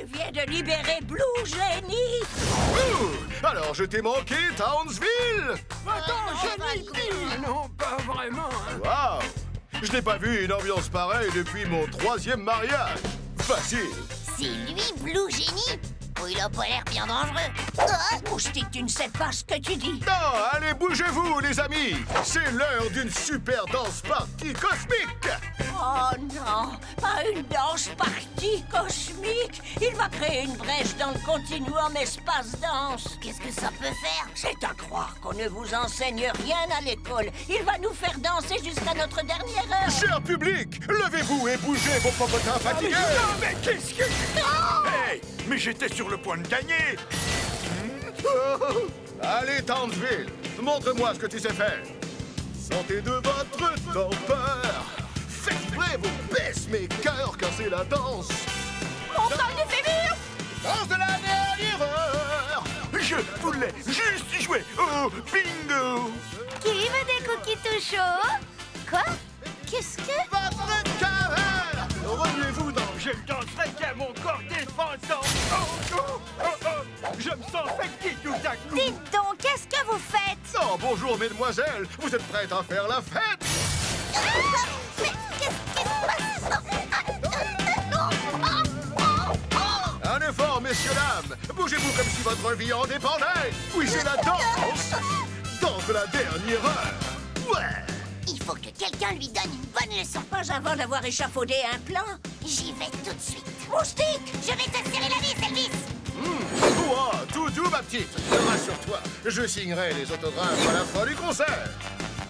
viens de libérer Blue Genie. Alors je t'ai manqué, Townsville? Attends, Genie! Non, pas vraiment. Waouh! Je n'ai pas vu une ambiance pareille depuis mon 3e mariage. Facile. C'est lui, Blue Genie? Oh, il a pas l'air bien dangereux. Moustique, tu ne sais pas ce que tu dis. Non, allez, bougez-vous, les amis. C'est l'heure d'une super danse party cosmique. Oh non, pas une danse partie cosmique. Il va créer une brèche dans le continuum espace-danse. Qu'est-ce que ça peut faire? C'est à croire qu'on ne vous enseigne rien à l'école. Il va nous faire danser jusqu'à notre dernière heure. Cher public, levez-vous et bougez vos popotins fatigués. Non, mais qu'est-ce que... Hey, mais j'étais sur le point de gagner. Allez, Townsville, montre-moi ce que tu sais faire. Sentez de votre tempeur. Faites vrai vos pacemakers quand c'est la danse. Montagne féminin! Danse de la dernière heure. Je voulais juste jouer au bingo. Qui veut des cookies tout chauds? Quoi? Qu'est-ce que... Votre cœur. Remuez-vous dans... Je ne danserai qu'à mon corps défendant. Je me sens fatigué tout à coup. Dites donc, qu'est-ce que vous faites? Oh, bonjour, mesdemoiselles. Vous êtes prêtes à faire la fête? Mais qu'est-ce qui se passe? Un effort, messieurs, dames. Bougez-vous comme si votre vie en dépendait. Oui, c'est la danse. Danse de la dernière heure. Ouais. Il faut que quelqu'un lui donne une bonne leçon. Pas avant d'avoir échafaudé un plan. J'y vais tout de suite. Moustique! Je vais te serrer la vis, Elvis. Oh, tout doux, ma petite. Rassure-toi, je signerai les autographes à la fin du concert.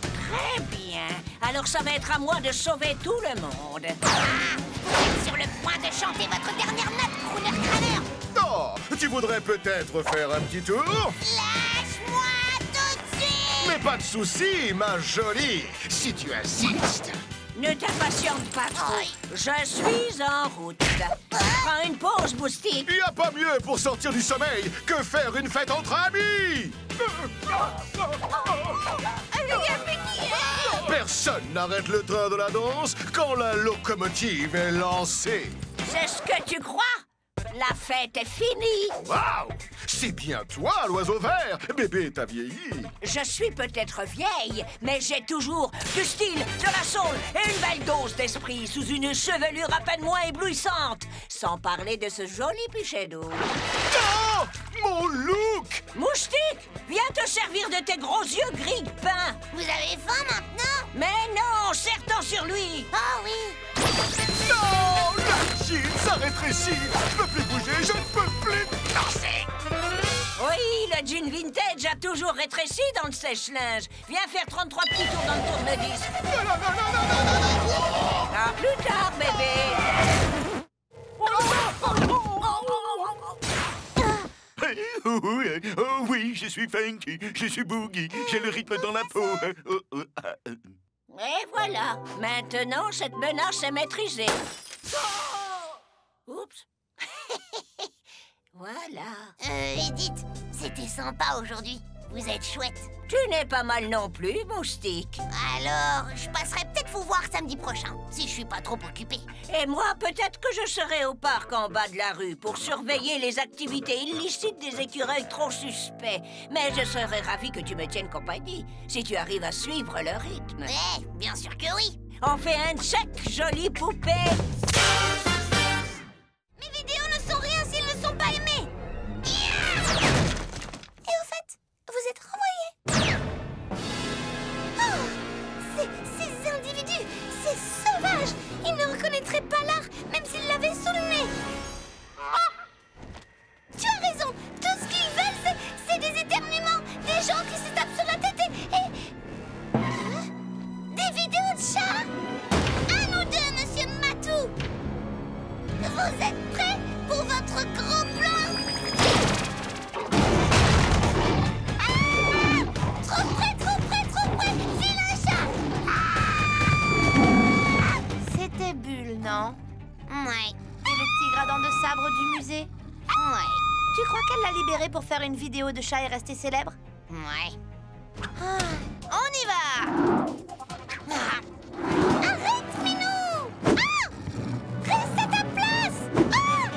Très bien. Alors ça va être à moi de sauver tout le monde. Vous êtes sur le point de chanter votre dernière note, Crooner Crâneur. Oh, tu voudrais peut-être faire un petit tour? Lâche-moi tout de suite. Mais pas de souci, ma jolie, si tu insistes. Ne t'impatiente pas trop. Oui. Je suis en route. Prends une pause, Moustique. Il n'y a pas mieux pour sortir du sommeil que faire une fête entre amis. Personne n'arrête le train de la danse quand la locomotive est lancée. C'est ce que tu crois? La fête est finie. Waouh! C'est bien toi, l'oiseau vert. Bébé, t'as vieilli. Je suis peut-être vieille, mais j'ai toujours du style, de la soul et une belle dose d'esprit sous une chevelure à peine moins éblouissante. Sans parler de ce joli pichet d'eau. Oh! Mon look! Moustique, viens te servir de tes gros yeux gris de pain. Vous avez faim maintenant? Mais non, serre-t'en sur lui. Oh oui. Non! La jean, ça rétrécit. Je peux plus bouger, je ne peux plus danser. Oui, le jean vintage a toujours rétréci dans le sèche-linge. Viens faire 33 petits tours dans le tournevis. Non. À plus tard, bébé. Oh oui, je suis funky, je suis boogie, j'ai le rythme dans la peau. Et voilà. Maintenant, cette menace est maîtrisée. Oups. Voilà. Edith, c'était sympa aujourd'hui. Vous êtes chouette. Tu n'es pas mal non plus, Moustique. Alors, je passerai peut-être vous voir samedi prochain, si je suis pas trop occupée. Et moi, peut-être que je serai au parc en bas de la rue pour surveiller les activités illicites des écureuils trop suspects. Mais je serais ravie que tu me tiennes compagnie, si tu arrives à suivre le rythme. Ouais, bien sûr que oui. On fait un check, jolie poupée. Mes vidéos ne sont rien s'ils ne sont pas aimés. Et au fait, vous êtes renvoyés. Oh, ces individus, c'est sauvage. Ils ne reconnaîtraient pas l'art, même s'ils l'avaient sous le nez. Tu as raison. Tout ce qu'ils veulent, c'est des éternuements, des gens qui se tapent sur la tête et... Des vidéos de chats. À nous deux, monsieur Matou. Vous êtes prêts pour votre gros plan? Ah! Trop près, vilain chat! C'était Bulle, non? Ouais, Et le tigre à dents de sabre du musée? ouais, Tu crois qu'elle l'a libéré pour faire une vidéo de chat et rester célèbre? ouais. On y va! Arrête, Minou! Ah! Reste à ta place! Ah!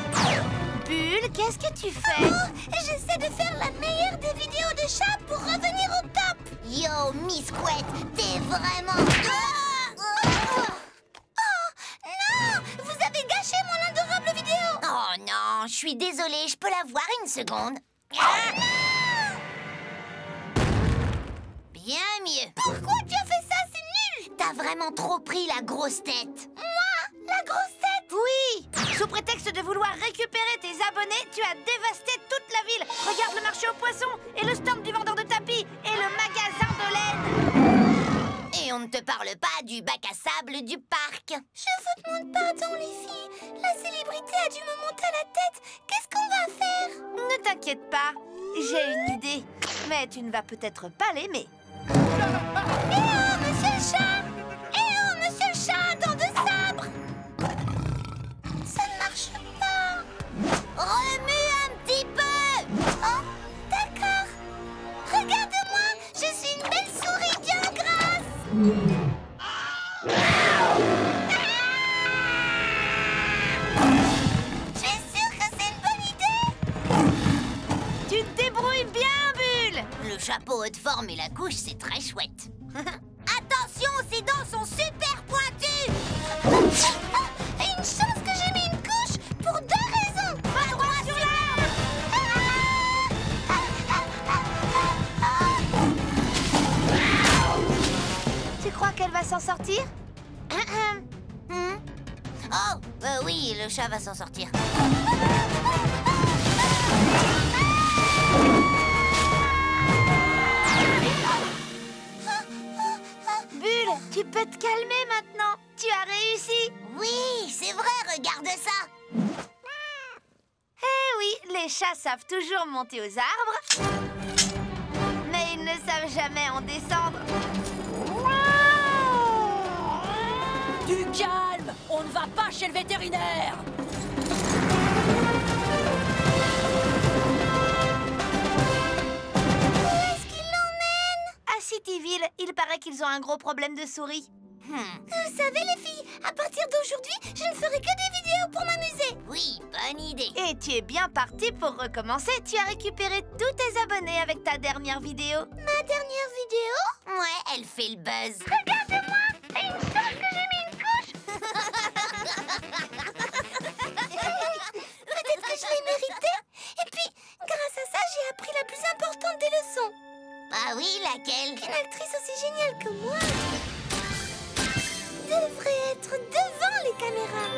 Bulle, qu'est-ce que tu fais? Oh, j'essaie de faire la meilleure des vidéos de chat pour revenir au top. Yo, Miss Couette, t'es vraiment... Non! Vous avez gâché mon adorable vidéo! Oh non, je suis désolée, je peux la voir une seconde? Bien mieux. Pourquoi tu as fait ça? C'est nul! T'as vraiment trop pris la grosse tête. Moi? La grosse tête? Oui! Sous prétexte de vouloir récupérer tes abonnés, tu as dévasté toute la ville. Regarde le marché aux poissons, et le stand du vendeur de tapis, et le magasin de laine. Et on ne te parle pas du bac à sable du parc. Je vous demande pardon, les filles. La célébrité a dû me monter à la tête. Qu'est-ce qu'on va faire? Ne t'inquiète pas, j'ai une idée. Mais tu ne vas peut-être pas l'aimer. Eh oh, monsieur le chat! Eh oh, monsieur le chat, dents de sabre! Ça ne marche pas. Remue un petit peu. Oh, d'accord. Regarde-moi, je suis une belle souris bien grasse. Tu es sûr que c'est une bonne idée? Tu te débrouilles bien, Bulle. Le chapeau haute forme et la couche, c'est très chouette. Attention, ses dents sont super pointues. Une chance que j'ai mis une couche pour 2 raisons. Pas droit sur l'arbre. Tu crois qu'elle va s'en sortir? Oh, oui, le chat va s'en sortir. Bulle, tu peux te calmer maintenant. Tu as réussi. Oui, c'est vrai, regarde ça. Eh oui, les chats savent toujours monter aux arbres. Mais ils ne savent jamais en descendre. Du calme! On ne va pas chez le vétérinaire! Où est-ce qu'il l'emmène? À Cityville, il paraît qu'ils ont un gros problème de souris. Vous savez, les filles, à partir d'aujourd'hui, je ne ferai que des vidéos pour m'amuser. Oui, bonne idée. Et tu es bien parti pour recommencer. Tu as récupéré tous tes abonnés avec ta dernière vidéo. Ma dernière vidéo? Ouais, elle fait le buzz. Regarde-moi! Et une chance que j'ai mis une couche! Peut-être que je l'ai mérité. Et puis, grâce à ça, j'ai appris la plus importante des leçons. Ah oui, laquelle? Qu'une actrice aussi géniale que moi devrait être devant les caméras.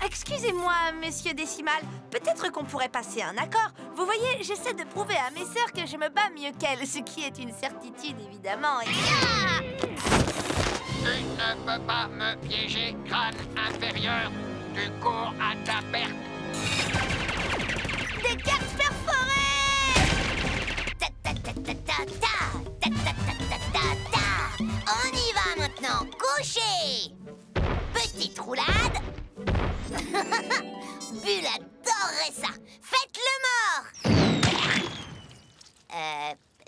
Excusez-moi, monsieur Décimal. Peut-être qu'on pourrait passer un accord. Vous voyez, j'essaie de prouver à mes sœurs que je me bats mieux qu'elles, ce qui est une certitude, évidemment. Et... Tu ne peux pas me piéger, crâne inférieur. Tu cours à ta perte. Des cartes perforées! Ta ta ta ta ta ta ta ta ta ta ta. On y va maintenant. Coucher. Petite roulade. Bulle adorerait ça. Faites-le mort.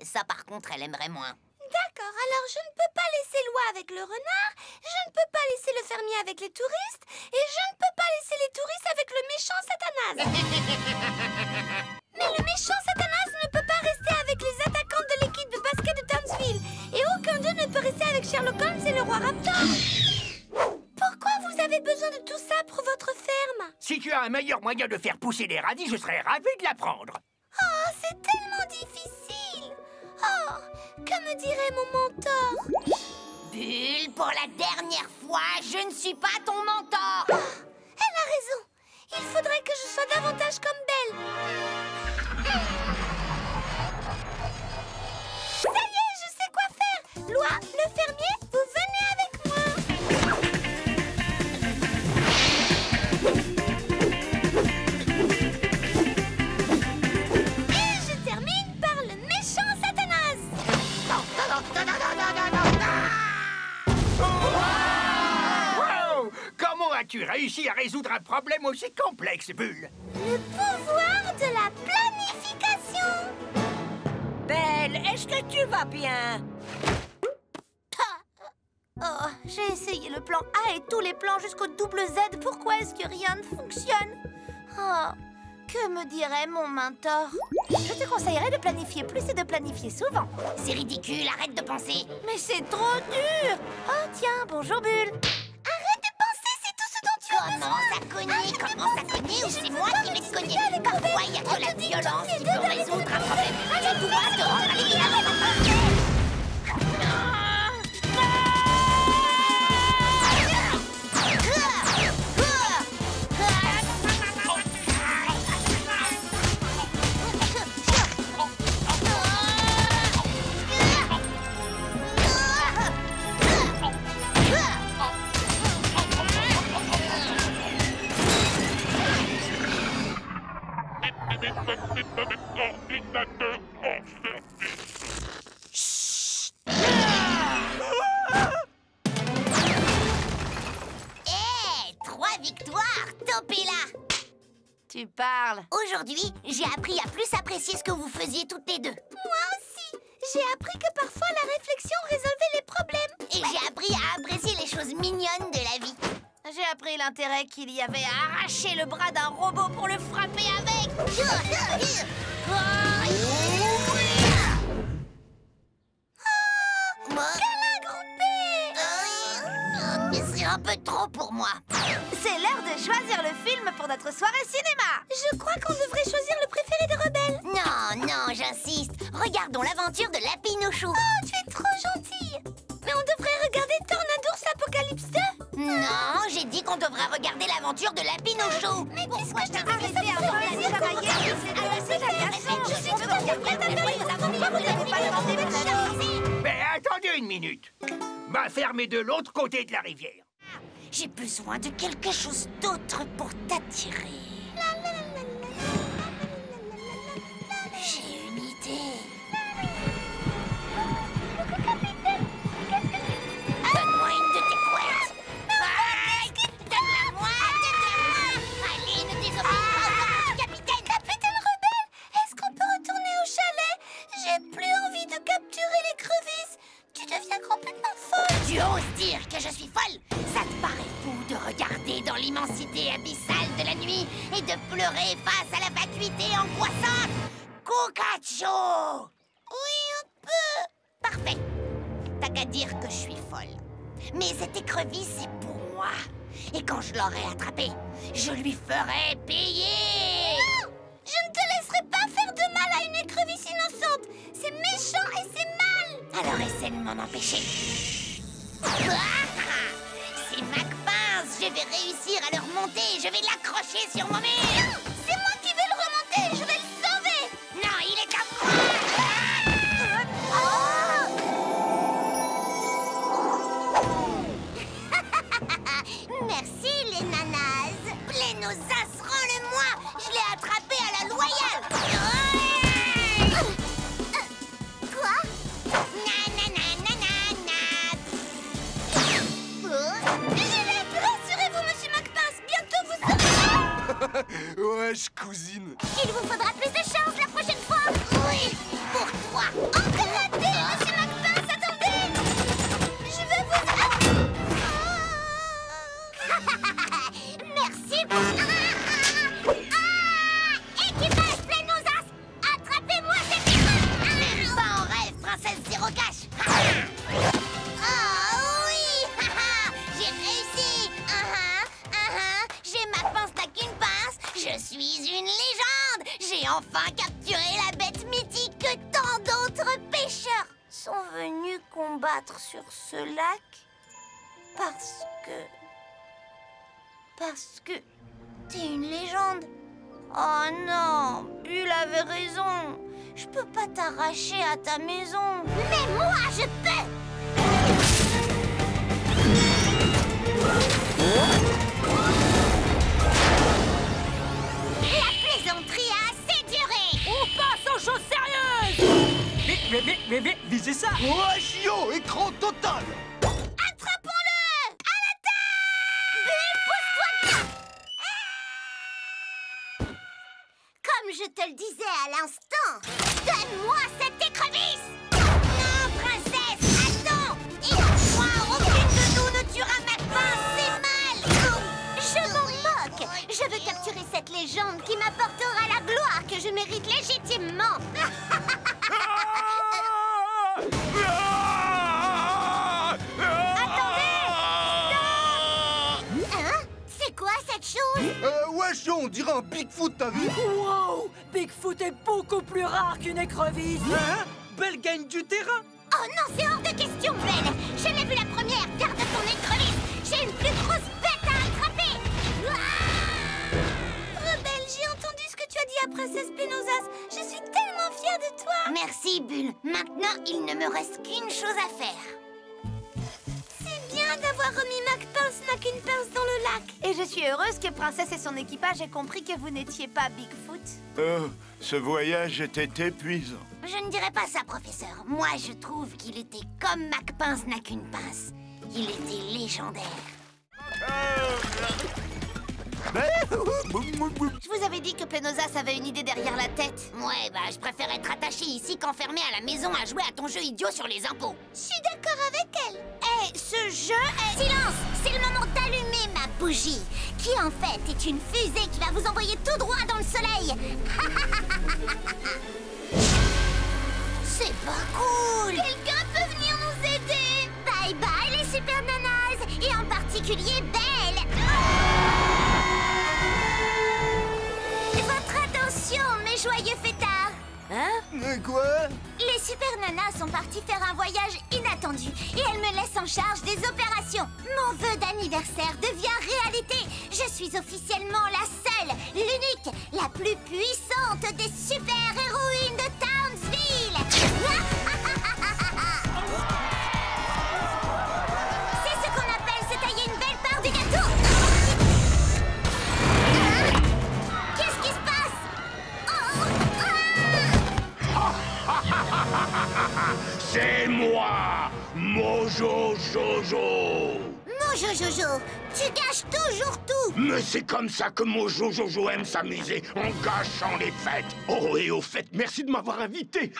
Ça par contre, elle aimerait moins. D'accord, alors je ne peux pas laisser Loi avec le renard, je ne peux pas laisser le fermier avec les touristes, et je ne peux pas laisser les touristes avec le méchant Satanas. Mais le méchant Satanas ne peut pas rester avec les attaquants de l'équipe de basket de Townsville, et aucun d'eux ne peut rester avec Sherlock Holmes et le roi Raptor. Pourquoi vous avez besoin de tout ça pour votre ferme? Si tu as un meilleur moyen de faire pousser des radis, je serais ravi de l'apprendre. Oh, c'est tellement difficile. Oh, que me dirait mon mentor? Bulle, pour la dernière fois, je ne suis pas ton mentor. Oh, elle a raison. Il faudrait que je sois davantage comme Belle. Ça y est, je sais quoi faire. Loi, le fermier, vous venez avec moi. Et je termine par le méchant Satanas. Wow! Comment as-tu réussi à résoudre un problème aussi complexe, Bulle? Le pouvoir de la planification. Belle, est-ce que tu vas bien? Oh, j'ai essayé le plan A et tous les plans jusqu'au double Z. Pourquoi est-ce que rien ne fonctionne? Oh, Que me dirait mon mentor? Je te conseillerais de planifier plus et de planifier souvent. C'est ridicule, arrête de penser. Mais c'est trop dur. Oh tiens, bonjour Bulle. Arrête de penser, c'est tout ce dont tu as besoin. Comment ça cogner ou c'est moi qui vais te cogner? Parfois, il n'y a que la violence qui peut résoudre un problème. Je dois te rendre à l'équilibre. Hé, 3 victoires, topez là. Tu parles. Aujourd'hui, j'ai appris à plus apprécier ce que vous faisiez toutes les deux. Moi aussi. J'ai appris que parfois la réflexion résolvait les problèmes. Et j'ai appris à apprécier les choses mignonnes de la vie. J'ai appris l'intérêt qu'il y avait à arracher le bras d'un robot pour le frapper avec. Câlin groupé. Mais c'est un peu trop pour moi. C'est l'heure de choisir le film pour notre soirée cinéma. Je crois qu'on devrait choisir le préféré de Rebelle. Non, j'insiste. Regardons l'aventure de Lapinochou. Oh, tu es trop gentille. Mais on devrait regarder Tornadours Apocalypse 2. Non, j'ai dit qu'on devrait regarder l'aventure de Lapinochou. Mais puisque je t'ai arrêté un peu à travailler, c'est agaçant. Je suis tout à fait prête à faire Mais attendez une minute. Ma ferme est de l'autre côté de la rivière. J'ai besoin de quelque chose d'autre pour t'attirer. J'ai une idée. Donne-moi une de tes couettes. Donne-la-moi. Allez, ne désobéis pas au capitaine. Capitaine Rebelle, est-ce qu'on peut retourner au chalet? J'ai plus envie de capturer l'écrevisse. Tu deviens complètement folle. Tu oses dire que je suis folle? Ça te paraît fou de regarder dans l'immensité abyssale de la nuit et de pleurer face à la vacuité angoissante? Cucaccio! Oui, un peu. Parfait. T'as qu'à dire que je suis folle. Mais cette écrevisse, c'est pour moi. Et quand je l'aurai attrapée, je lui ferai payer. Non! Je ne te laisserai pas faire de mal à une écrevisse innocente. C'est méchant et c'est mal. Alors essaie de m'en empêcher. C'est McPince. Je vais réussir à le remonter. Je vais l'accrocher sur mon mur. C'est moi qui vais le remonter. Je vais le sauver. Non, il est à moi. Merci les nanas. Plénosas, rends-le-moi. Je l'ai attrapé à la loyale. Quoi? Rassurez-vous, monsieur McPince, bientôt vous serez... Wesh, cousine. Il vous faudra plus de chance la prochaine fois. Oui, pour toi. Encore raté, monsieur McPince, attendez. Je veux vous... Merci pour... Équipage Plénosas, attrapez-moi cette... Pas en rêve, princesse Zéro Cash. Oui, j'ai réussi. J'ai ma pince n'a qu'une pince. Je suis une légende. J'ai enfin capturé la bête mythique que tant d'autres pêcheurs sont venus combattre sur ce lac. Parce que t'es une légende. Oh non, Bulle avait raison. Je peux pas t'arracher à ta maison. Mais moi, je peux. La plaisanterie a assez duré. On passe aux choses sérieuses. Mais, visez ça. Wesh, yo, écran total. Attrapons-le. À la table. Bulle, pousse-toi bien. Comme je te le disais à l'instant, donne-moi cette écrevisse. Non, princesse, attends. Et moi, aucune de nous ne tuera McPince, c'est mal. Je m'en moque. Je veux capturer cette cette légende qui m'apportera la gloire que je mérite légitimement. C'est quoi cette chose? Wesh, on dirait un Bigfoot, t'as vu? Wow! Bigfoot est beaucoup plus rare qu'une écrevisse. Hein? Belle gagne du terrain. Oh non, c'est hors de question, Belle. Je l'ai vu la première. Garde ton écrevisse. J'ai une plus grosse bête à attraper. Rebelle, j'ai entendu ce que tu as dit à Princesse Splenozas. Je suis tellement fière de toi. Merci, Bulle. Maintenant, il ne me reste qu'une chose à faire. C'est bien d'avoir remis McPince n'a qu'une pince dans le lac. Et je suis heureuse que Princesse et son équipage aient compris que vous n'étiez pas Bigfoot. Ce voyage était épuisant. Je ne dirais pas ça, professeur. Moi, je trouve qu'il était comme McPince n'a qu'une pince. Il était légendaire. Je vous avais dit que Splenozas avait une idée derrière la tête. Ouais, bah, je préfère être attachée ici qu'enfermée à la maison à jouer à ton jeu idiot sur les impôts. Je suis d'accord avec elle. Eh, ce jeu est... Silence! C'est le moment d'allumer ma bougie, qui en fait est une fusée qui va vous envoyer tout droit dans le soleil. C'est pas cool! Quelqu'un peut venir nous aider? Bye bye les super nanas! Et en particulier Belle! Votre attention, mes joyeux fêtards! Hein? Quoi? Les super nanas sont parties faire un voyage inattendu et elles me laissent en charge des opérations. Mon vœu d'anniversaire devient réalité. Je suis officiellement la seule, l'unique, la plus puissante des super-héroïnes de Townsville. C'est ce qu'on appelle se tailler une belle part du gâteau. Qu'est-ce qui se passe? C'est moi, Mojo Jojo. Mojo Jojo, tu gâches toujours tout. Mais c'est comme ça que Mojo Jojo aime s'amuser, en gâchant les fêtes. Oh, et au fait, merci de m'avoir invité.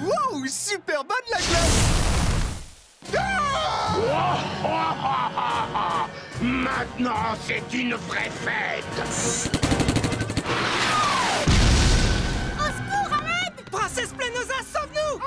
Wow, super bonne la glace! Maintenant, c'est une vraie fête. Princesse Splenozas, sauve-nous!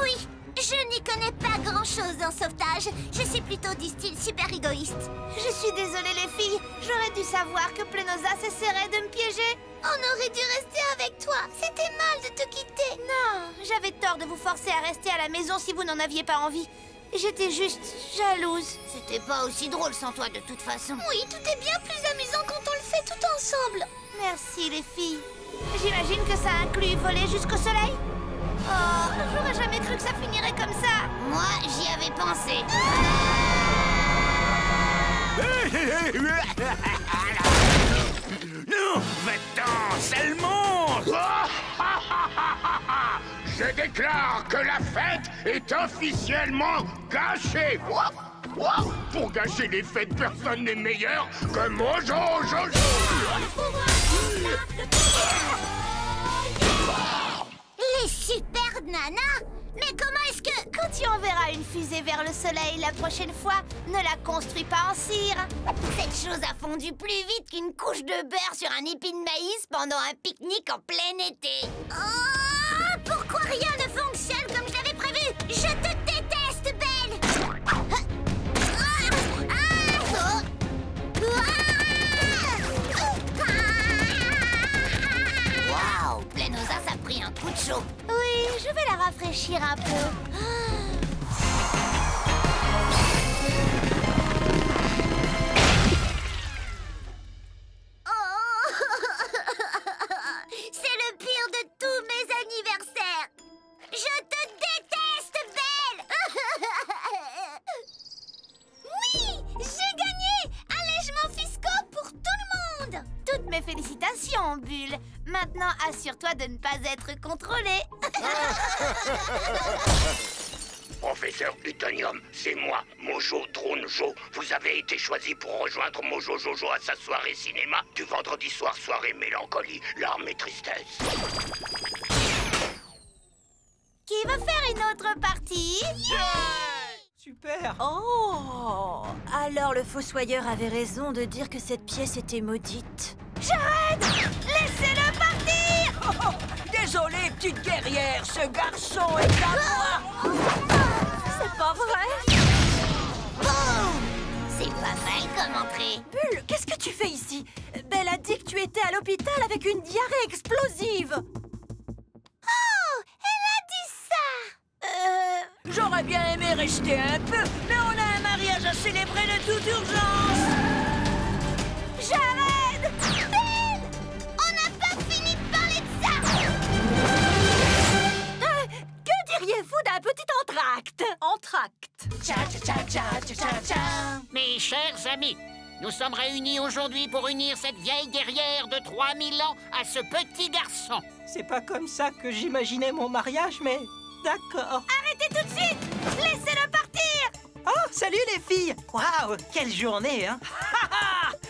Oui, je n'y connais pas grand-chose en sauvetage. Je suis plutôt du style super égoïste. Je suis désolée les filles, j'aurais dû savoir que Splenozas essaierait de me piéger. On aurait dû rester avec toi. C'était mal de te quitter. Non, j'avais tort de vous forcer à rester à la maison si vous n'en aviez pas envie. J'étais juste jalouse. C'était pas aussi drôle sans toi de toute façon. Oui, tout est bien plus amusant quand on le fait tout ensemble. Merci les filles. J'imagine que ça inclut voler jusqu'au soleil. Oh, j'aurais jamais cru que ça finirait comme ça. Moi, j'y avais pensé. Non, va-t'en, sale monstre! Je déclare que la fête est officiellement gâchée. Pour gâcher les fêtes, personne n'est meilleur que Mojo Jojo. Les super nanas? Mais comment est-ce que... Quand tu enverras une fusée vers le soleil la prochaine fois, ne la construis pas en cire. Cette chose a fondu plus vite qu'une couche de beurre sur un épi de maïs pendant un pique-nique en plein été. Oh, pourquoi rien ne fonctionne comme je l'avais prévu? Je te déteste, Belle! Waouh, Splenozas a pris un coup de chaud. Oui, je vais la rafraîchir un peu. C'est le pire de tous mes anniversaires. Je te déteste, Belle. Oui, j'ai gagné. Allègements fiscaux pour tout le monde. Toutes mes félicitations, Bulle. Maintenant, assure-toi de ne pas être contrôlé. Professeur Plutonium, c'est moi, Mojo Drone Jo. Vous avez été choisi pour rejoindre Mojo Jojo à sa soirée cinéma du vendredi soir, soirée mélancolie, larmes et tristesse. Qui veut faire une autre partie? super. Oh! Alors le fossoyeur avait raison de dire que cette pièce était maudite. Jared! Laissez-le partir! Oh, désolé, petite guerrière, ce garçon est à moi. C'est pas vrai? Boum! C'est pas mal comme entrée. Bulle, qu'est-ce que tu fais ici? Belle a dit que tu étais à l'hôpital avec une diarrhée explosive. Oh! Elle a dit ça! J'aurais bien aimé rester un peu, mais on a un mariage à célébrer de toute urgence. Jared! Ben! On n'a pas fini de parler de ça! Que diriez-vous d'un petit entracte? Entracte. Mes chers amis, nous sommes réunis aujourd'hui pour unir cette vieille guerrière de 3000 ans à ce petit garçon. C'est pas comme ça que j'imaginais mon mariage, mais d'accord. Arrêtez tout de suite! Laissez-le partir! Oh, salut les filles! Waouh, quelle journée, hein?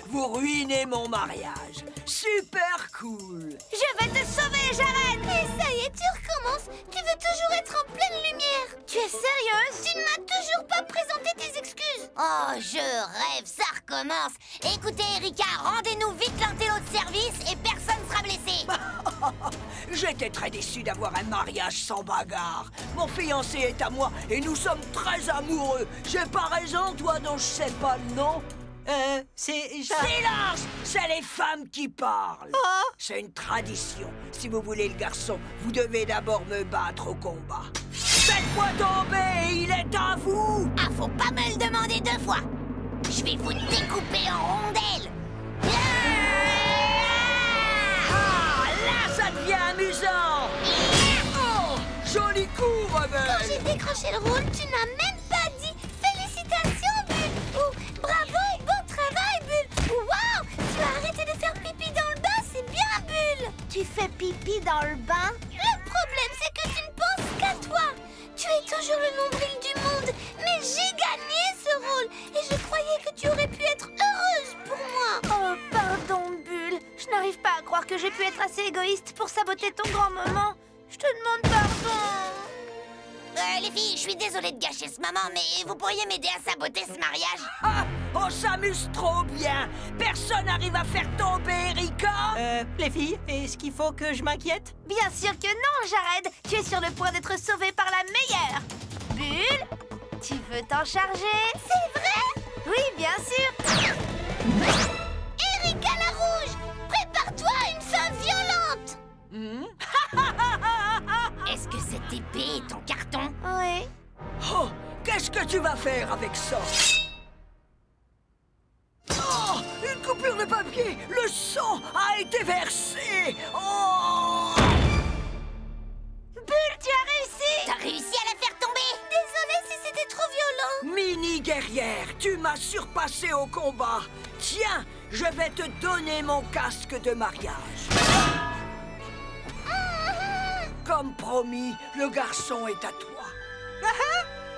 Vous ruinez mon mariage. Super cool. Je vais te sauver, Jared! Et ça y est, tu recommences. Tu veux toujours être en pleine lumière. Tu es sérieuse? Tu ne m'as toujours pas présenté tes excuses. Oh, je rêve, ça recommence. Écoutez, Erika, rendez-nous vite l'intello de service et personne sera blessé. J'étais très déçu d'avoir un mariage sans bagarre. Mon fiancé est à moi et nous sommes très amoureux. J'ai pas raison, toi dont je sais pas le nom? C'est... Silence! C'est les femmes qui parlent. Ah. C'est une tradition. Si vous voulez le garçon, vous devez d'abord me battre au combat. Faites-moi tomber, il est à vous! Ah, faut pas me le demander 2 fois. Je vais vous découper en rondelles. Ah, là, ça devient amusant! Oh, joli coup, Quand rebelle! j'ai décroché le rôle, tu n'as même pas dit félicitations, Bulle, ou bravo, bon travail, Bulle, ou waouh, tu as arrêté de faire pipi dans le bain, c'est bien, Bulle. Tu fais pipi dans le bain? Le problème, c'est que tu ne penses qu'à toi. Tu es toujours le nombril du monde, mais j'ai gagné ce rôle et je croyais que tu aurais pu être heureuse pour moi. Oh, pardon, Bulle. Je n'arrive pas à croire que j'ai pu être assez égoïste pour saboter ton grand moment. Je te demande pardon. Les filles, je suis désolée de gâcher ce moment, mais vous pourriez m'aider à saboter ce mariage? Ah, on s'amuse trop bien! Personne n'arrive à faire tomber Erika! Les filles, est-ce qu'il faut que je m'inquiète? Bien sûr que non, Jared. Tu es sur le point d'être sauvé par la meilleure. Bulle, tu veux t'en charger? C'est vrai? Oui, bien sûr. Erika la Rouge, prépare-toi à une fin violente. Est-ce que cette épée est en carton? Oui. Oh, qu'est-ce que tu vas faire avec ça? Oh, une coupure de papier! Le sang a été versé! Oh! Bulle, tu as réussi! T'as réussi à la faire tomber? Désolée si c'était trop violent. Mini-guerrière, tu m'as surpassé au combat. Tiens, je vais te donner mon casque de mariage. Comme promis, le garçon est à toi.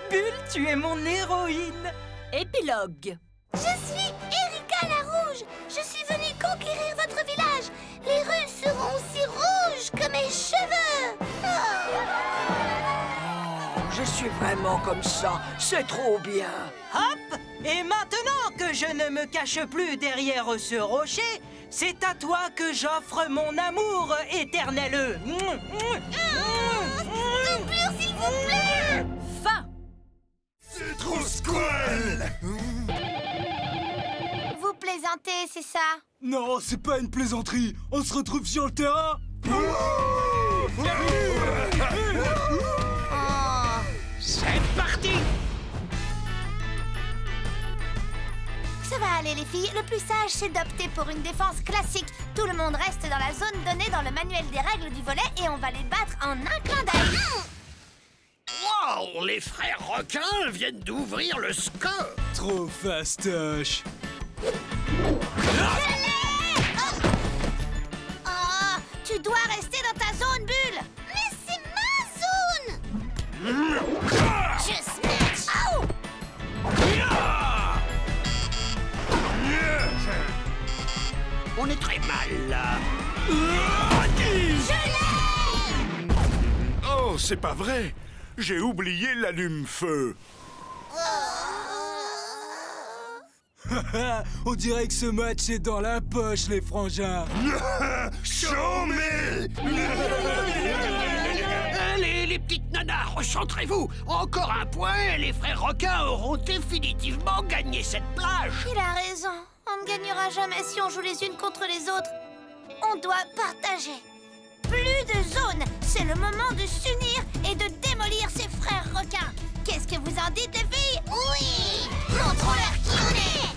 Bulle, tu es mon héroïne. Épilogue. Je suis Erika la Rouge. Je suis venue conquérir votre village. Les rues seront aussi rouges que mes cheveux. Je suis vraiment comme ça, c'est trop bien. Hop! Et maintenant que je ne me cache plus derrière ce rocher, c'est à toi que j'offre mon amour éternel. Doublure, s'il vous plaît. Fin. C'est trop squal! Vous plaisantez, c'est ça? Non, c'est pas une plaisanterie. On se retrouve sur le terrain. C'est parti! Ça va aller, les filles. Le plus sage, c'est d'opter pour une défense classique. Tout le monde reste dans la zone donnée dans le manuel des règles du volley et on va les battre en un clin d'œil. Wow! Les frères requins viennent d'ouvrir le score! Trop fastoche. Oh, tu dois rester dans ta zone, Bulle. Mais c'est ma zone. Je smash. Oh. On est très mal là. Oh, c'est pas vrai! J'ai oublié l'allume-feu. Oh. On dirait que ce match est dans la poche, les frangins. Chômé! Allez, les petites nanas, recentrez-vous. Encore un point et les frères requins auront définitivement gagné cette plage. Il a raison. On ne gagnera jamais si on joue les unes contre les autres. On doit partager. Plus de zones. C'est le moment de s'unir et de démolir ces frères requins. Qu'est-ce que vous en dites, les filles? Oui! Montrons-leur qui on est!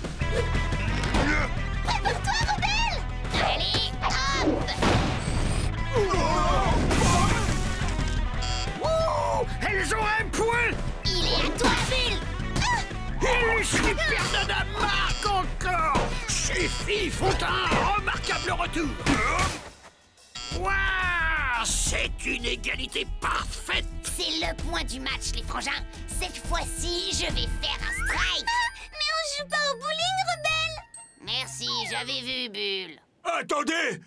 Prépare-toi, rebelle! Allez, hop! Oh, elles ont un point. Il est à toi, Bulle! Et les super nanas marquent encore. Ces filles font un remarquable retour. Waouh, c'est une égalité parfaite. C'est le point du match, les frangins. Cette fois-ci, je vais faire un strike. Mais on joue pas au bowling, rebelle? Merci, j'avais vu, Bulle. Attendez!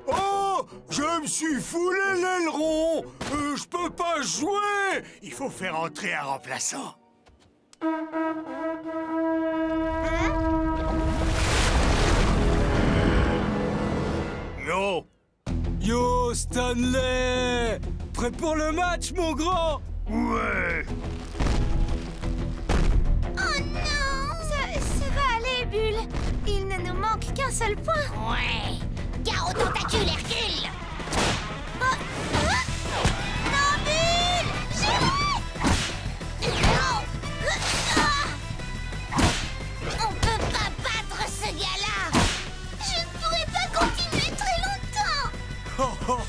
Oh! Je me suis foulé l'aileron! Je peux pas jouer! Il faut faire entrer un remplaçant. Non! Yo, Stanley! Prêt pour le match, mon grand? Ouais! Oh non! Ça va aller, Bulle. Il ne nous manque qu'un seul point. Ouais! Gare au tentacule, Hercule! Oh, non, Bulle! J'arrête! Non! On peut pas battre ce gars-là! Je ne pourrai pas continuer très longtemps!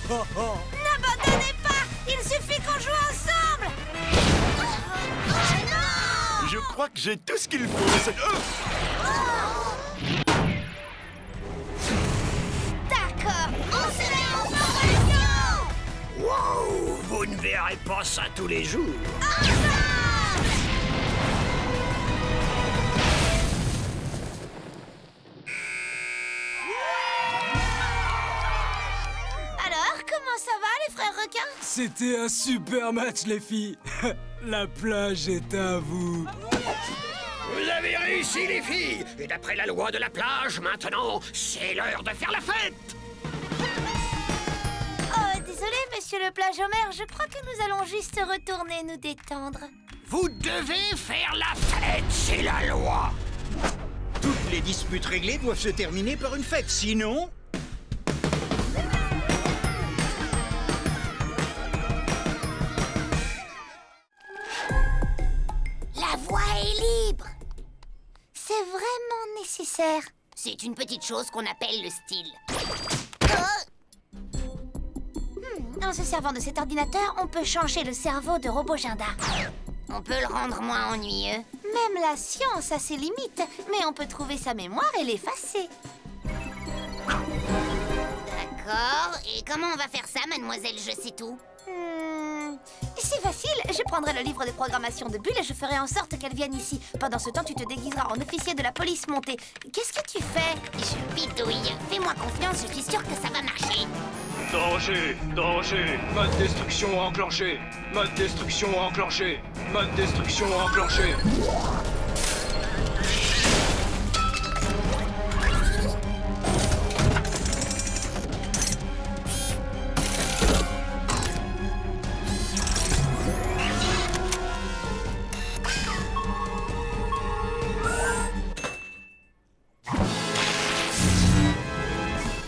N'abandonnez pas! Il suffit qu'on joue ensemble! Oh non! Je crois que j'ai tout ce qu'il faut. D'accord, on se met en formation! Wow, vous ne verrez pas ça tous les jours. Alors, comment ça va, les frères requins? C'était un super match, les filles. La plage est à vous. Vous avez réussi, les filles. Et d'après la loi de la plage, maintenant, c'est l'heure de faire la fête. Oh, désolé, monsieur le plagomère, je crois que nous allons juste retourner nous détendre. Vous devez faire la fête, c'est la loi. Toutes les disputes réglées doivent se terminer par une fête, sinon... La voie est libre. C'est vraiment nécessaire. C'est une petite chose qu'on appelle le style. En se servant de cet ordinateur, on peut changer le cerveau de Roboginda. On peut le rendre moins ennuyeux. Même la science a ses limites, mais on peut trouver sa mémoire et l'effacer. D'accord. Et comment on va faire ça, mademoiselle Je sais tout? C'est facile. Je prendrai le livre de programmation de Bulle et je ferai en sorte qu'elle vienne ici. Pendant ce temps, tu te déguiseras en officier de la police montée. Qu'est-ce que tu fais? Je bidouille. Fais-moi confiance, je suis sûre que ça va marcher. Danger! Danger! Mode destruction enclenché! Mode destruction enclenché! Mode destruction enclenché!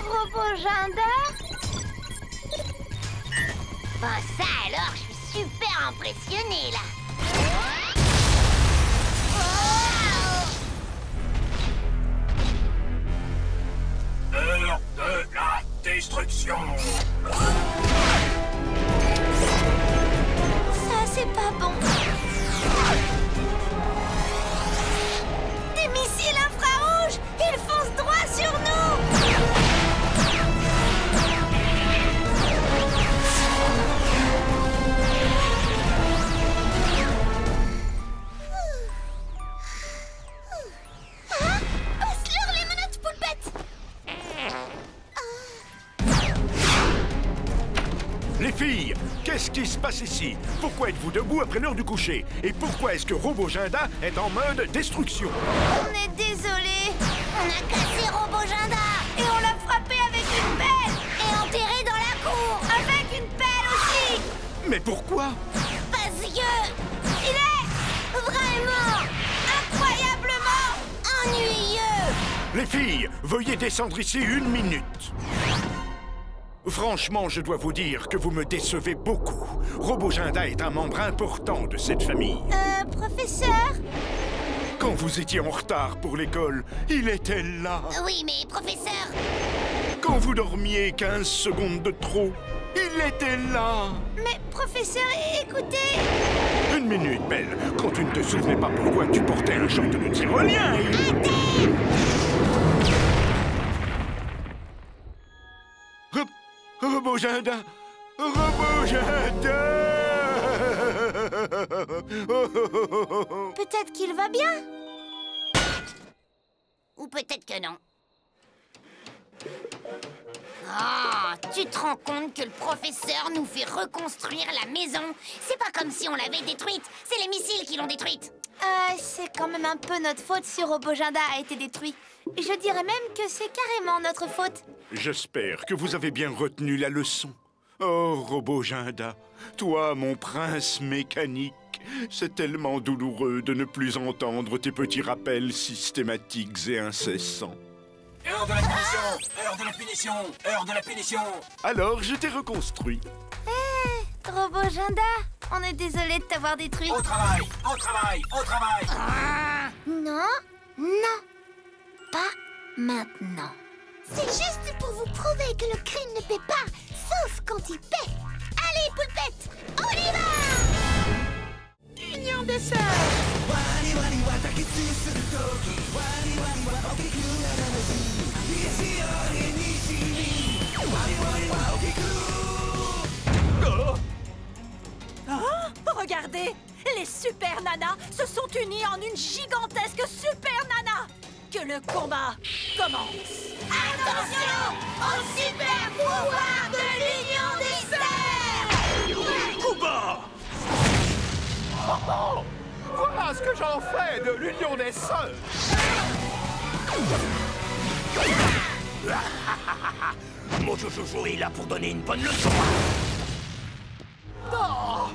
Roboginda? Bon, ça alors, je suis super impressionnée, là. Heure de la destruction! Ça, c'est pas bon. Des missiles infrarouges! Ils foncent droit sur nous! Passe-leur les menottes, poulpette! Les filles, qu'est-ce qui se passe ici? Pourquoi êtes-vous debout après l'heure du coucher? Et pourquoi est-ce que Roboginda est en mode destruction? On est désolé. On a cassé Roboginda. Et on l'a frappé avec une pelle. Et enterré dans la cour. Avec une pelle aussi. Mais pourquoi? Parce que il est vraiment incroyablement ennuyeux. Les filles, veuillez descendre ici 1 minute. Franchement, je dois vous dire que vous me décevez beaucoup. Roboginda est un membre important de cette famille. Professeur? Quand vous étiez en retard pour l'école, il était là. Oui, mais professeur... Quand vous dormiez 15 secondes de trop, il était là. Mais professeur, écoutez... 1 minute, Belle. Quand tu ne te souvenais pas pourquoi tu portais un short de tyrolien et... Roboginda! Roboginda! Peut-être qu'il va bien. Ou peut-être que non. Ah, tu te rends compte que le professeur nous fait reconstruire la maison? C'est pas comme si on l'avait détruite. C'est les missiles qui l'ont détruite. C'est quand même un peu notre faute si Roboginda a été détruit. Je dirais même que c'est carrément notre faute. J'espère que vous avez bien retenu la leçon. Oh, Roboginda, toi, mon prince mécanique, c'est tellement douloureux de ne plus entendre tes petits rappels systématiques et incessants. Heure de la punition! Heure de la punition! Heure de la punition! Alors, je t'ai reconstruit. Roboginda, on est désolé de t'avoir détruit. Au travail! Au travail! Au travail! Non, non, pas maintenant. C'est juste pour vous prouver que le crime ne paie pas, sauf quand il paie. Allez, poulpette, on y va! Union des sœurs! Oh, regardez! Les super nanas se sont unies en une gigantesque super nana! Que le combat commence! Attention au super pouvoir de l'Union des sœurs! Coup bas! Oh, voilà ce que j'en fais de l'Union des sœurs! Mojo Jojo est là pour donner une bonne leçon. Oh.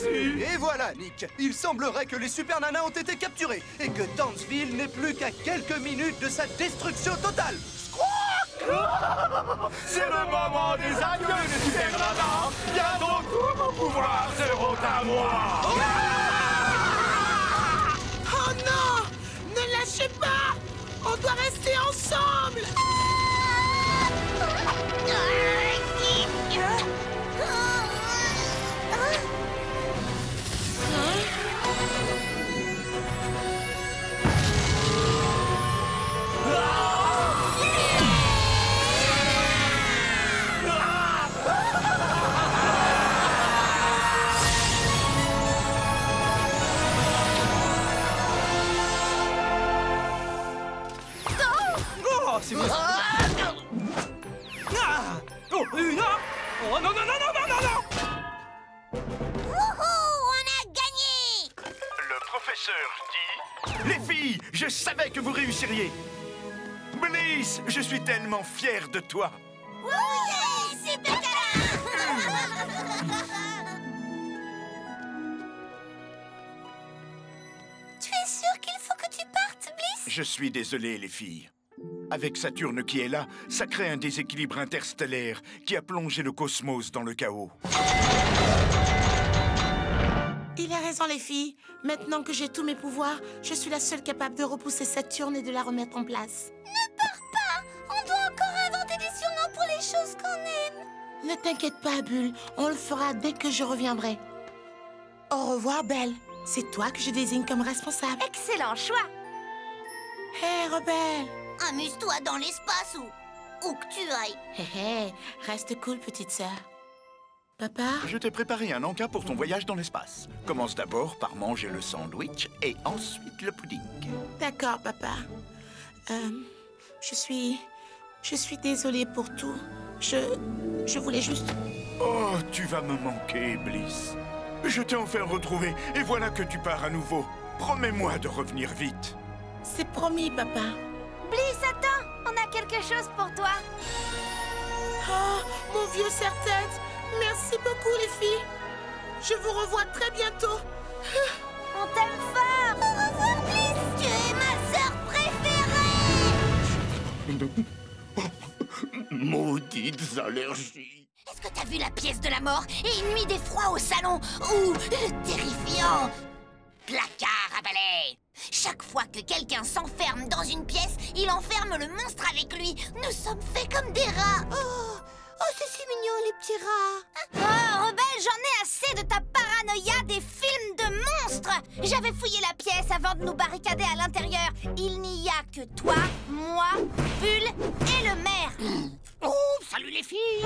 Et voilà, Nick. Il semblerait que les super nanas ont été capturés et que Danceville n'est plus qu'à quelques minutes de sa destruction totale. C'est le moment des adieux des super nanas. Bientôt tous vos pouvoirs seront à moi. Oh non! Ne lâchez pas! On doit rester ensemble! C'est vous. Oh, oh, non, non, non, non, non, non, non! Wouhou! On a gagné! Le professeur dit... Les filles, je savais que vous réussiriez. Bliss, je suis tellement fier de toi. Oui! Super câlin! Tu es sûr qu'il faut que tu partes, Bliss? Je suis désolé, les filles. Avec Saturne qui est là, ça crée un déséquilibre interstellaire qui a plongé le cosmos dans le chaos. Il a raison, les filles. Maintenant que j'ai tous mes pouvoirs, je suis la seule capable de repousser Saturne et de la remettre en place. Ne pars pas! On doit encore chose qu'on aime. Ne t'inquiète pas, Bulle. On le fera dès que je reviendrai. Au revoir, Belle. C'est toi que je désigne comme responsable. Excellent choix. Hé, Rebelle. Amuse-toi dans l'espace où que tu ailles. Hé, reste cool, petite sœur. Papa? Je t'ai préparé un encas pour ton voyage dans l'espace. Commence d'abord par manger le sandwich et ensuite le pudding. D'accord, papa. Je suis désolée pour tout. Je voulais juste... Oh, tu vas me manquer, Bliss. Je t'ai enfin retrouvé et voilà que tu pars à nouveau. Promets-moi de revenir vite. C'est promis, papa. Bliss, attends, on a quelque chose pour toi. Oh, mon vieux serre-tête. Merci beaucoup, les filles. Je vous revois très bientôt. On t'aime fort. Au revoir, Bliss. Tu es ma sœur préférée. Maudites allergies. Est-ce que t'as vu la pièce de la mort et une nuit d'effroi au salon? Ou le terrifiant placard à balai? Chaque fois que quelqu'un s'enferme dans une pièce, il enferme le monstre avec lui. Nous sommes faits comme des rats. Oh, c'est si mignon, les petits rats. Oh, Rebelle, j'en ai assez de ta paranoïa des films de monstres. J'avais fouillé la pièce avant de nous barricader à l'intérieur. Il n'y a que toi, moi, Bulle et le maire. Oh, salut les filles.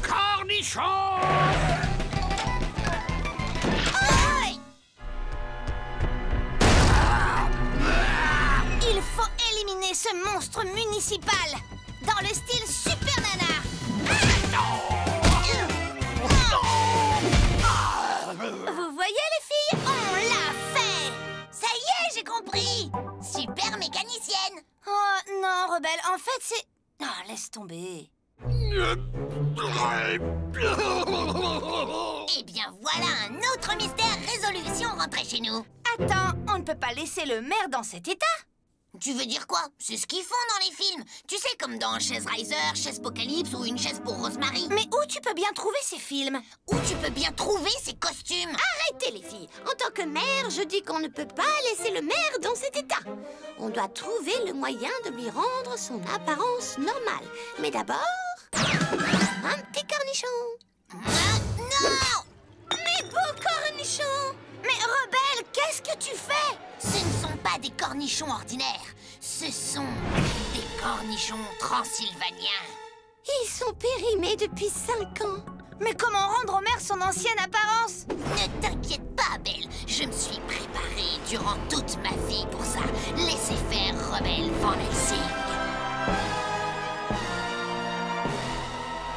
Cornichon. Il faut éliminer ce monstre municipal dans le style Super Nana. Vous voyez les filles, on l'a fait. Ça y est, j'ai compris. Super mécanicienne. Oh non, Rebelle, en fait c'est... Oh, laisse tomber. Eh bien, voilà un autre mystère résolu si on rentrait chez nous. Attends, on ne peut pas laisser le maire dans cet état. Tu veux dire quoi? C'est ce qu'ils font dans les films. Tu sais, comme dans Chaise Riser, Chaise Apocalypse ou Une chaise pour Rosemary. Mais où tu peux bien trouver ces films? Où tu peux bien trouver ces costumes? Arrêtez les filles. En tant que mère, je dis qu'on ne peut pas laisser le maire dans cet état. On doit trouver le moyen de lui rendre son apparence normale. Mais d'abord, un petit cornichon. Non! Mes beaux cornichons! Mais Rebelle, qu'est-ce que tu fais? Ce ne sont pas des cornichons ordinaires. Ce sont des cornichons transylvaniens. Ils sont périmés depuis 5 ans. Mais comment rendre au maire son ancienne apparence? Ne t'inquiète pas, Belle. Je me suis préparée durant toute ma vie pour ça. Laissez faire, Rebelle Van Helsing.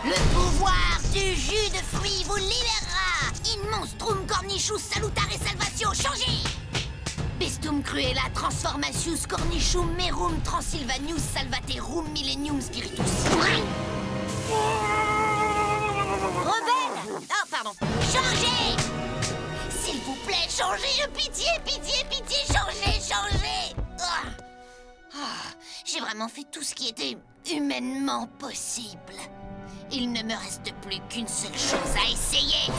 Le pouvoir du jus de fruits vous libérera. In monstrum cornichus salutare salvatio, changez. Bestum cruella transformatius cornichum merum transylvanius salvaterum millennium spiritus. Rebelle! Oh, pardon. Changez. S'il vous plaît, changez. Pitié, pitié, pitié, changez, changez. J'ai vraiment fait tout ce qui était humainement possible. Il ne me reste plus qu'une seule chose à essayer.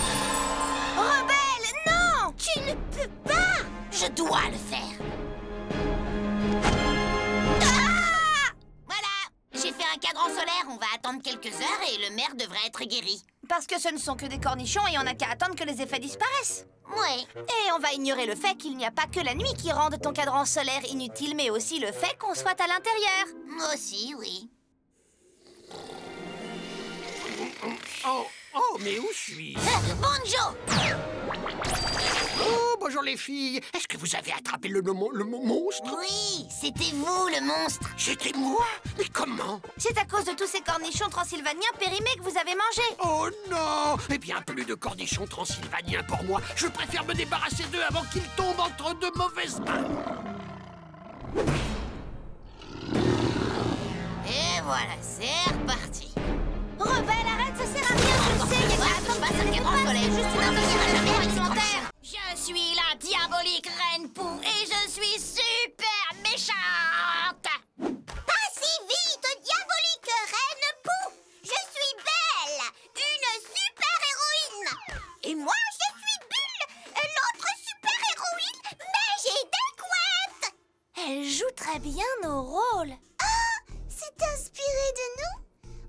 Rebelle, non! Tu ne peux pas! Je dois le faire. Ah! Voilà! J'ai fait un cadran solaire, on va attendre quelques heures et le maire devrait être guéri. Parce que ce ne sont que des cornichons et on n'a qu'à attendre que les effets disparaissent. Ouais. Et on va ignorer le fait qu'il n'y a pas que la nuit qui rende ton cadran solaire inutile, mais aussi le fait qu'on soit à l'intérieur. Moi aussi, oui. Oh, mais où suis-je? Bonjour! Oh, bonjour les filles. Est-ce que vous avez attrapé le monstre? Oui, c'était vous le monstre. C'était moi? Mais comment? C'est à cause de tous ces cornichons transylvaniens périmés que vous avez mangés. Oh non! Eh bien, plus de cornichons transylvaniens pour moi. Je préfère me débarrasser d'eux avant qu'ils tombent entre de mauvaises mains. Et voilà, c'est reparti. Rebelle, arrête, ça sert à rien. sais, il y a juste une intolérance alimentaire. Je suis la diabolique Reine Pou et je suis super méchante. Pas si vite, diabolique Reine Pou. Je suis Belle, une super-héroïne. Et moi, je suis Bulle, l'autre super-héroïne, mais j'ai des couettes. Elle joue très bien nos rôles. Ah, c'est inspiré de nous?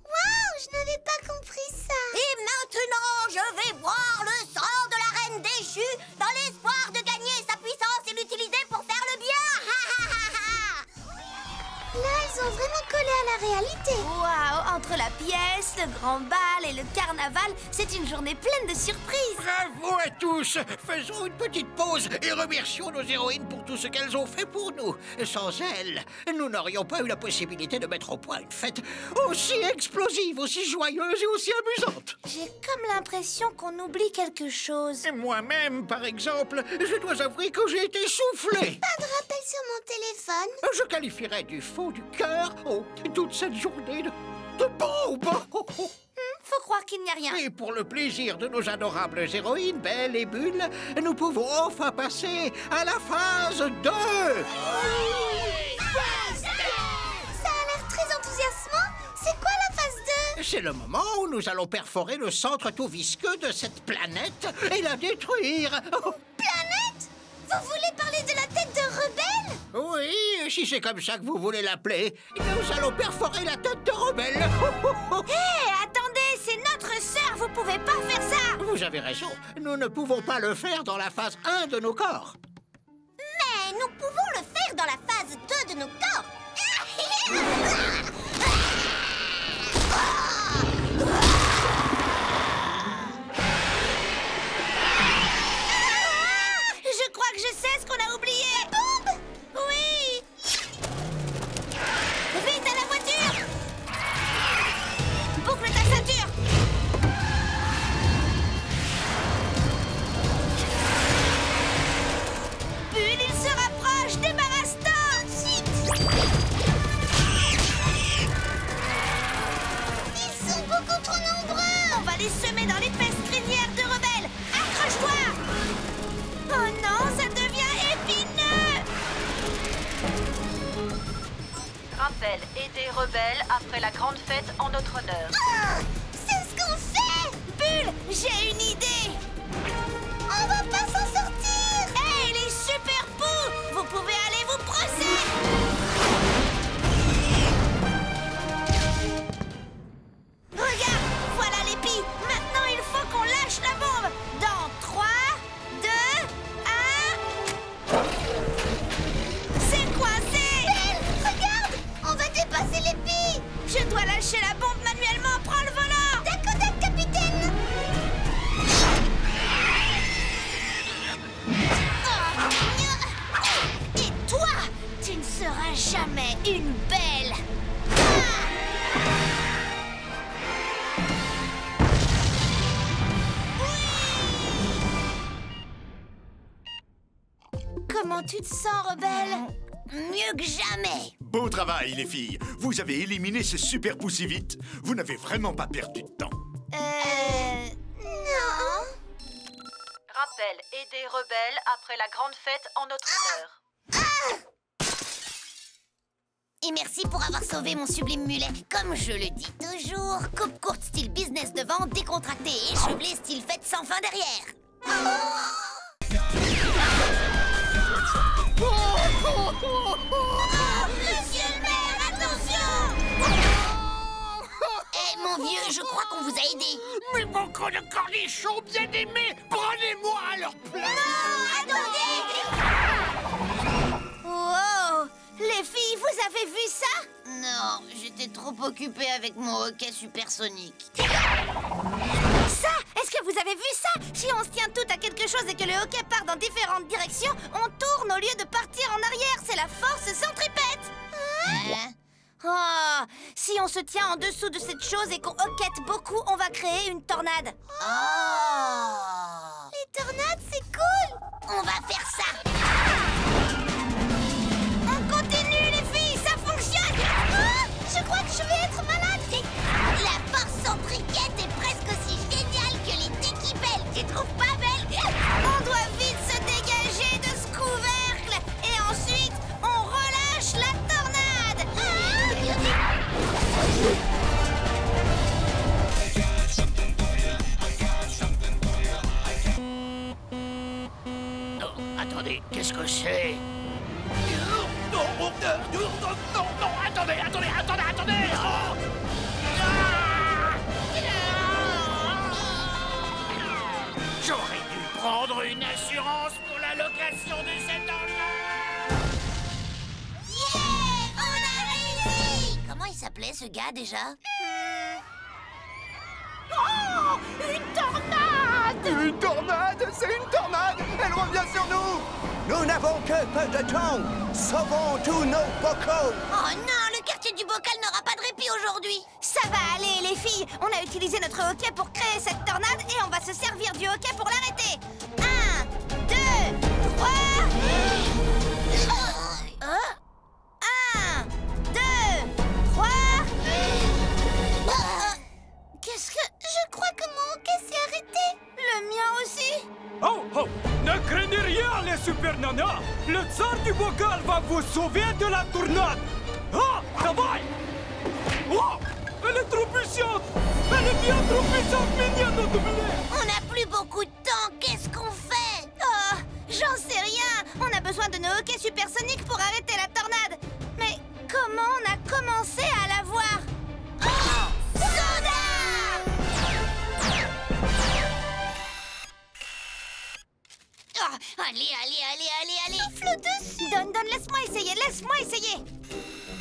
Waouh, je n'avais pas compris ça. Et maintenant, je vais boire le sang de la reine déchue dans l'espoir de gagner sa puissance et l'utiliser pour faire le bien. Là, elles ont vraiment collé à la réalité. Waouh, entre la pièce, le grand bal et le carnaval, c'est une journée pleine de surprises. Bravo à tous. Faisons une petite pause et remercions nos héroïnes pour tout ce qu'elles ont fait pour nous. Sans elles, nous n'aurions pas eu la possibilité de mettre au point une fête aussi explosive, aussi joyeuse et aussi amusante. J'ai comme l'impression qu'on oublie quelque chose. Moi-même, par exemple, je dois avouer que j'ai été soufflé. Pas de rappel sur mon téléphone. Je qualifierais du fond du cœur toute cette journée de bombe. Faut croire qu'il n'y a rien. Et pour le plaisir de nos adorables héroïnes, Belle et Bulle, nous pouvons enfin passer à la phase 2. Phase 2. Ça a l'air très enthousiasmant. C'est quoi la phase 2? C'est le moment où nous allons perforer le centre tout visqueux de cette planète et la détruire. Planète? Vous voulez parler de la tête de Rebelle? Oui, si c'est comme ça que vous voulez l'appeler, nous allons perforer la tête de Rebelle. Hé, attendez, c'est notre sœur, vous pouvez pas faire ça. Vous avez raison, nous ne pouvons pas le faire dans la phase 1 de nos corps. Mais nous pouvons le faire dans la phase 2 de nos corps. Je crois que je sais ce qu'on a oublié. La bombe? Oui. Vite à la voiture. Boucle ta ceinture. Bulle, il se rapproche. Débarrasse-toi. Tout de suite. Ils sont beaucoup trop nombreux. On va les semer dans l'épaisse crinière de Rebelle. Accroche-toi. Oh non, ça devient épineux. Rappel, aider Rebelle après la grande fête en notre honneur. Oh, c'est ce qu'on fait. Bulle, j'ai une idée. On va pas s'en sortir. Hey, les super poux, vous pouvez aller vous brosser. Regarde, voilà les billes. Maintenant, il faut qu'on lâche la bombe. Dans 3, 2, 1... C'est coincé. Belle, regarde, on va dépasser les billes. Je dois lâcher la bombe manuellement. Prends le volant. D'accord, capitaine. Et toi, tu ne seras jamais une belle. Comment tu te sens, Rebelle? Mieux que jamais. Beau travail, les filles. Vous avez éliminé ces super poux si vite. Vous n'avez vraiment pas perdu de temps. Non. Rappel, aider Rebelle après la grande fête en notre honneur. Et merci pour avoir sauvé mon sublime mulet. Comme je le dis toujours, coupe courte style business devant, décontracté et échevelé style fête sans fin derrière. Monsieur le maire, attention! Eh, mon vieux, je crois qu'on vous a aidé. Mais mon con de cornichon bien aimé, prenez-moi à leur place. Non, attendez! Wow! Les filles, vous avez vu ça? Non, j'étais trop occupée avec mon hockey supersonique. Ça! Est-ce que vous avez vu ça? Si on se tient toutes à quelque chose et que le hockey part dans différentes directions, on tourne au lieu de partir en arrière. C'est la force centripète. Oh! Si on se tient en dessous de cette chose et qu'on hockette beaucoup, on va créer une tornade. Oh! Les tornades, c'est cool! On va faire ça! On continue, les filles! Ça fonctionne! Oh, je crois que je vais être malade! La force centriquette est presque aussi géniale réalisation de cet engin. Yeah! On a réussi! Comment il s'appelait ce gars déjà? Oh! Une tornade! Une tornade? C'est une tornade! Elle revient sur nous! Nous n'avons que peu de temps! Sauvons tous nos bocaux! Oh non, le quartier du bocal n'aura pas de répit aujourd'hui! Ça va aller, les filles. On a utilisé notre hockey pour créer cette tornade et on va se servir du hockey pour l'arrêter. 1, 2, 3... 1, 2, 3... Qu'est-ce que... Je crois que mon hockey s'est arrêté! Le mien aussi! Oh, oh! Ne craignez rien, les super nanas! Le tsar du bocal va vous sauver de la tornade! Ah, travail! Oh! Elle est trop puissante! Elle est bien trop puissante, mignonne au doublé! On n'a plus beaucoup de temps, qu'est-ce qu'on fait? Oh, j'en sais rien! On a besoin de nos hockey supersoniques pour arrêter la tornade! Mais comment on a commencé à la voir? Oh! Soda! Oh, allez! Souffle dessus! Donne, laisse-moi essayer!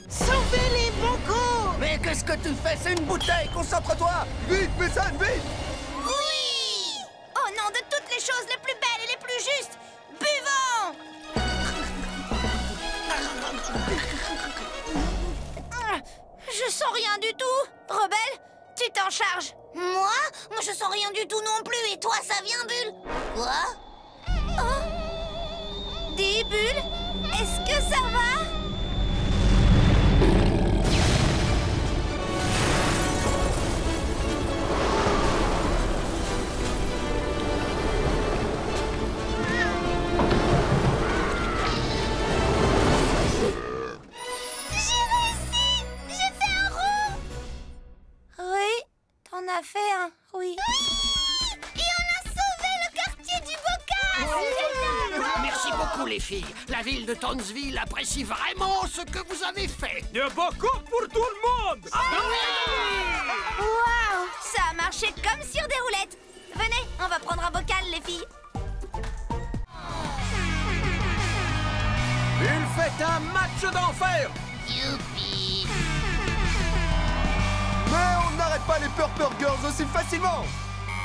Sauvez les bocaux! Mais qu'est-ce que tu fais? C'est une bouteille! Concentre-toi! Vite, Messane, vite! Oui! Oh non, de toutes les choses les plus belles et les plus justes, buvons! Je sens rien du tout. Rebelle, tu t'en charges. Moi, je sens rien du tout non plus. Et toi, ça vient, Bulle? Quoi? Oh. Dis, Bulle, est-ce que ça va? a fait un, oui. Et on a sauvé le quartier du bocal. Merci beaucoup, les filles. La ville de Townsville apprécie vraiment ce que vous avez fait. De bocal pour tout le monde. Waouh, ça a marché comme sur des roulettes. Venez, on va prendre un bocal, les filles. Il fait un match d'enfer. Youpi. Mais on n'arrête pas les Purple Girls aussi facilement.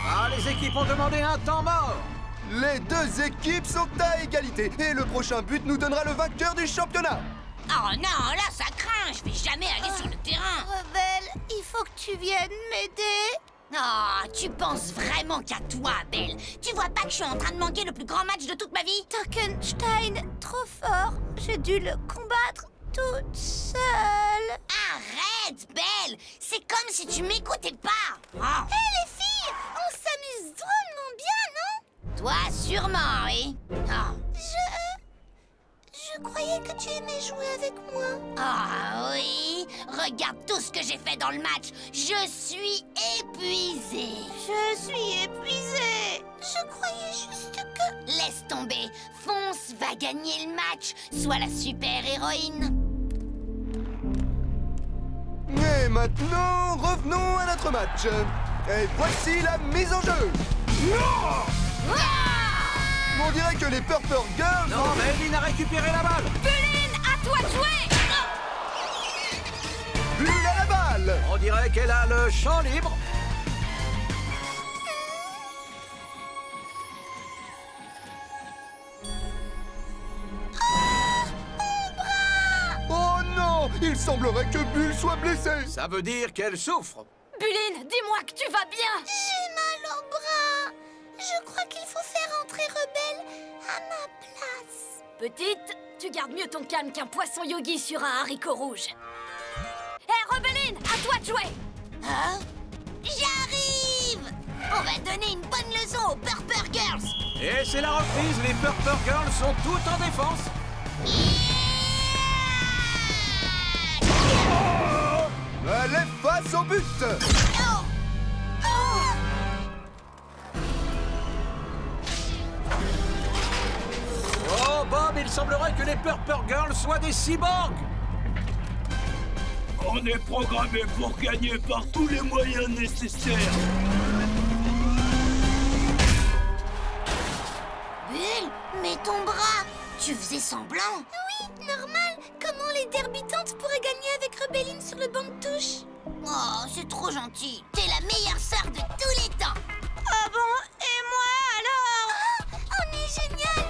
Ah, les équipes ont demandé un temps mort. Les deux équipes sont à égalité. Et le prochain but nous donnera le vainqueur du championnat. Oh non, là ça craint. Je vais jamais aller sur le terrain. Rebelle, il faut que tu viennes m'aider. Oh, tu penses vraiment qu'à toi, Belle? Tu vois pas que je suis en train de manquer le plus grand match de toute ma vie? Tankenstein, trop fort. J'ai dû le combattre toute seule. Arrête, Belle! C'est comme si tu m'écoutais pas. Oh. Hé, les filles, on s'amuse drôlement bien, non? Toi, sûrement, oui. Oh. Je croyais que tu aimais jouer avec moi. Ah oui, regarde tout ce que j'ai fait dans le match. Je suis épuisée. Je suis épuisée. Je croyais juste que... Laisse tomber. Fonce va gagner le match. Sois la super-héroïne. Et maintenant, revenons à notre match. Et voici la mise en jeu. Non! On dirait que les Purple Girls... Non, mais Eline a récupéré la balle. Buline, à toi de jouer. Bulle à la balle. On dirait qu'elle a le champ libre. Oh non! Il semblerait que Bulle soit blessée. Ça veut dire qu'elle souffre. Buline, dis-moi que tu vas bien. J'ai mal au bras. Je crois qu'il faut faire entrer Rebelle à ma place. Petite, tu gardes mieux ton calme qu'un poisson yogi sur un haricot rouge. Hé, Rebelline, à toi de jouer. Hein? J'arrive! On va donner une bonne leçon aux Purple Girls. Et c'est la reprise, les Purple Girls sont toutes en défense. Elle est face au but. Oh Bob, il semblerait que les Purple Girls soient des cyborgs. On est programmé pour gagner par tous les moyens nécessaires. Bulle, mets ton bras. Tu faisais semblant? Oui, normal. Comment les derbitantes pourraient gagner avec Rebelline sur le banc de touche? Oh, c'est trop gentil. T'es la meilleure sœur de tous les temps. Ah bon? Et moi alors? On est génial.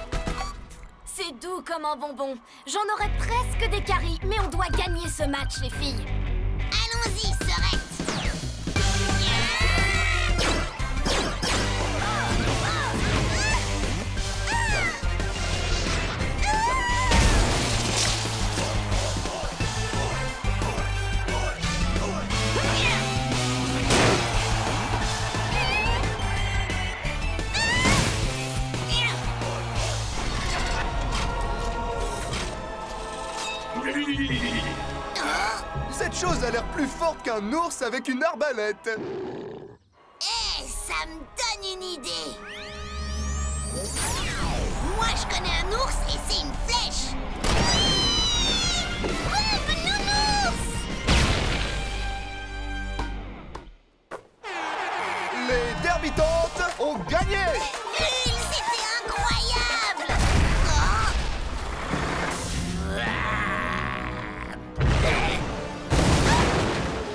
C'est doux comme un bonbon. J'en aurais presque des caries, mais on doit gagner ce match, les filles. Allons-y, sœurette. Cette chose a l'air plus forte qu'un ours avec une arbalète. Hé, ça me donne une idée. Moi, je connais un ours et c'est une flèche. Oh, nounours! Les derbitantes ont gagné. C'était incroyable.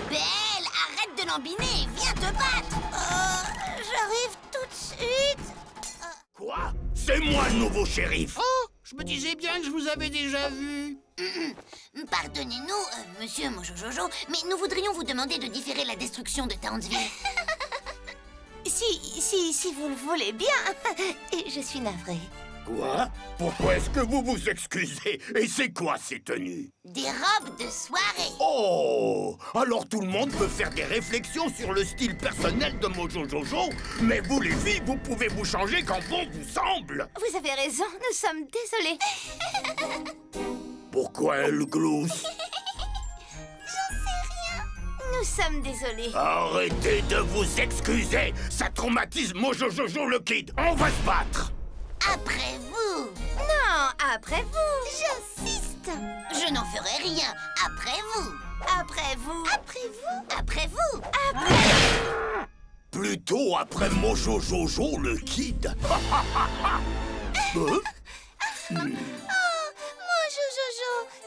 Belle, arrête de lambiner, viens te battre. J'arrive tout de suite. Quoi? C'est moi le nouveau shérif. Oh, je me disais bien que je vous avais déjà vu. Pardonnez-nous, monsieur Mojojojo, mais nous voudrions vous demander de différer la destruction de Townsville. Si vous le voulez bien, je suis navrée. Quoi? Pourquoi est-ce que vous vous excusez? Et c'est quoi ces tenues? Des robes de soirée. Oh! Alors tout le monde peut faire des réflexions sur le style personnel de Mojojojo, mais vous les filles, vous pouvez vous changer quand bon vous semble. Vous avez raison, nous sommes désolés. Pourquoi elle glousse? Nous sommes désolés. Arrêtez de vous excuser! Ça traumatise Mojojojo le Kid! On va se battre! Après vous. Non, après vous. J'insiste. Je n'en ferai rien. Après vous. Après vous. Après vous. Après vous. Après. Plutôt après Mojojojo le Kid. Oh, Mojojojo,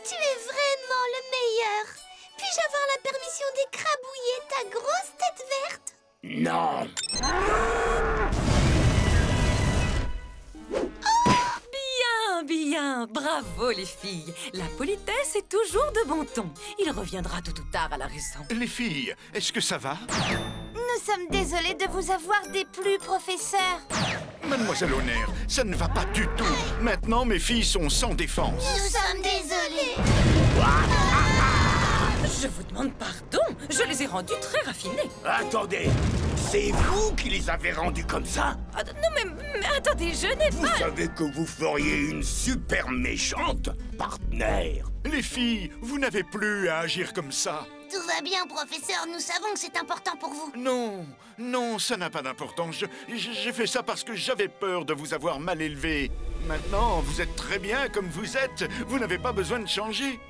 tu es vraiment le meilleur. Puis-je avoir la permission d'écrabouiller ta grosse tête verte? Non. Bien, bravo les filles. La politesse est toujours de bon ton. Il reviendra tôt ou tard à la raison. Les filles, est-ce que ça va? Nous sommes désolés de vous avoir déplu, professeur. Mademoiselle Honner, ça ne va pas du tout. Maintenant, mes filles sont sans défense. Nous sommes désolés. Je vous demande pardon. Je les ai rendus très raffinés. Attendez, c'est vous qui les avez rendus comme ça? Non mais attendez, je n'ai pas... Vous savez que vous feriez une super méchante partenaire. Les filles, vous n'avez plus à agir comme ça. Tout va bien, professeur. Nous savons que c'est important pour vous. Non, ça n'a pas d'importance. J'ai fait ça parce que j'avais peur de vous avoir mal élevé. Maintenant, vous êtes très bien comme vous êtes. Vous n'avez pas besoin de changer.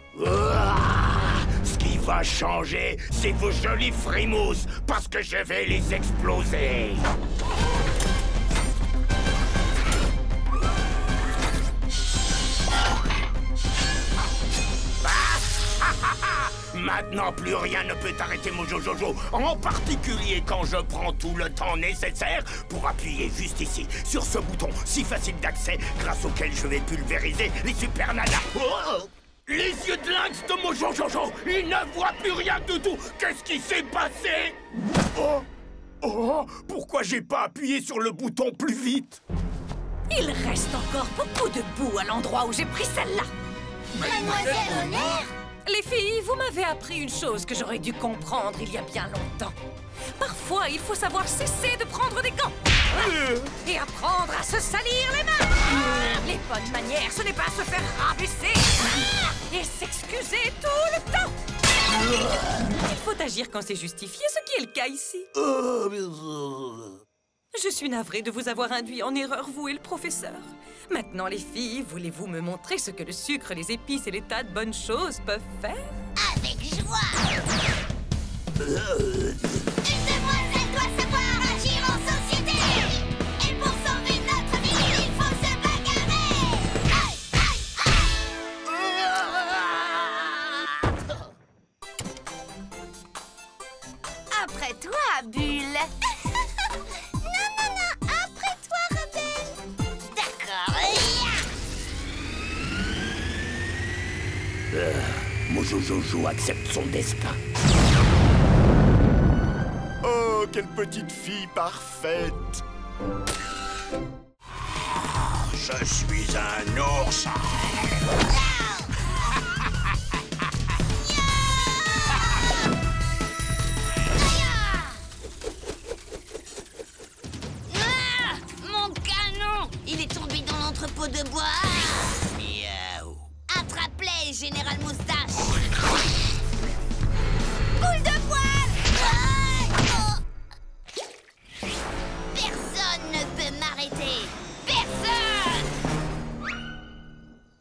Ce qui va changer, c'est vos jolies frimousses, parce que je vais les exploser. Maintenant, plus rien ne peut arrêter Mojojojo, en particulier quand je prends tout le temps nécessaire pour appuyer juste ici, sur ce bouton si facile d'accès, grâce auquel je vais pulvériser les super nanas. Oh! Les yeux de lynx de Mojojojo, il ne voit plus rien du tout. Qu'est-ce qui s'est passé? Oh, pourquoi j'ai pas appuyé sur le bouton plus vite? Il reste encore beaucoup de boue à l'endroit où j'ai pris celle-là. Mademoiselle Honner? Les filles, vous m'avez appris une chose que j'aurais dû comprendre il y a bien longtemps. Parfois, il faut savoir cesser de prendre des gants. Et apprendre à se salir les mains. Les bonnes manières, ce n'est pas se faire rabaisser et s'excuser tout le temps. Il faut agir quand c'est justifié, ce qui est le cas ici. Je suis navrée de vous avoir induit en erreur, vous et le professeur. Maintenant, les filles, voulez-vous me montrer ce que le sucre, les épices et les tas de bonnes choses peuvent faire? Avec joie. Une demoiselle doit savoir agir en société. Et pour sauver notre ville, il faut se bagarrer. Aïe, aïe. Après toi, Bulle. Non, non, non, après toi, rebelle. D'accord. Mojo Jojo accepte son destin. Oh, quelle petite fille parfaite! Je suis un ours. Mon canon! Il est tombé dans l'entrepôt de bois. Miaou. Attrape-les, Général Moustache. Boule de poil! Personne ne peut m'arrêter. Personne!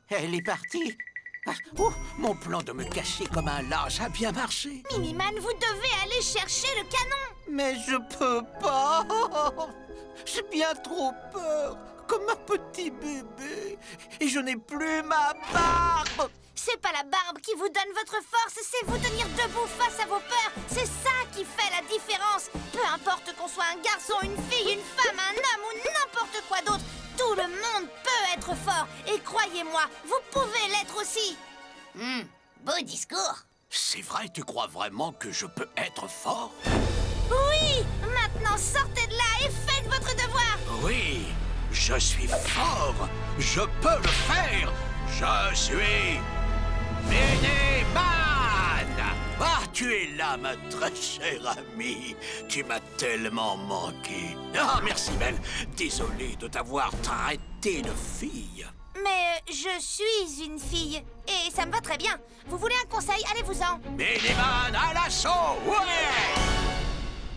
Elle est partie. Ah, oh, mon plan de me cacher comme un lâche a bien marché. Miniman, vous devez aller chercher le canon. Mais je peux pas. J'ai bien trop peur, comme un petit bébé. Et je n'ai plus ma barbe. C'est pas la barbe qui vous donne votre force, c'est vous tenir debout face à vos peurs. C'est ça qui fait la différence. Peu importe qu'on soit un garçon, une fille, une femme, un homme ou n'importe quoi d'autre, tout le monde peut être fort. Et croyez-moi, vous pouvez l'être aussi. Beau discours. C'est vrai, tu crois vraiment que je peux être fort? Oui, maintenant sortez de là et faites votre devoir. Oui, je suis fort. Je peux le faire. Je suis... Miniman! Ah, tu es là, ma très chère amie. Tu m'as tellement manqué. Ah, merci, Belle. Désolé de t'avoir traité de fille. Mais je suis une fille et ça me va très bien. Vous voulez un conseil? Allez-vous-en. Miniman à l'assaut! Ouais!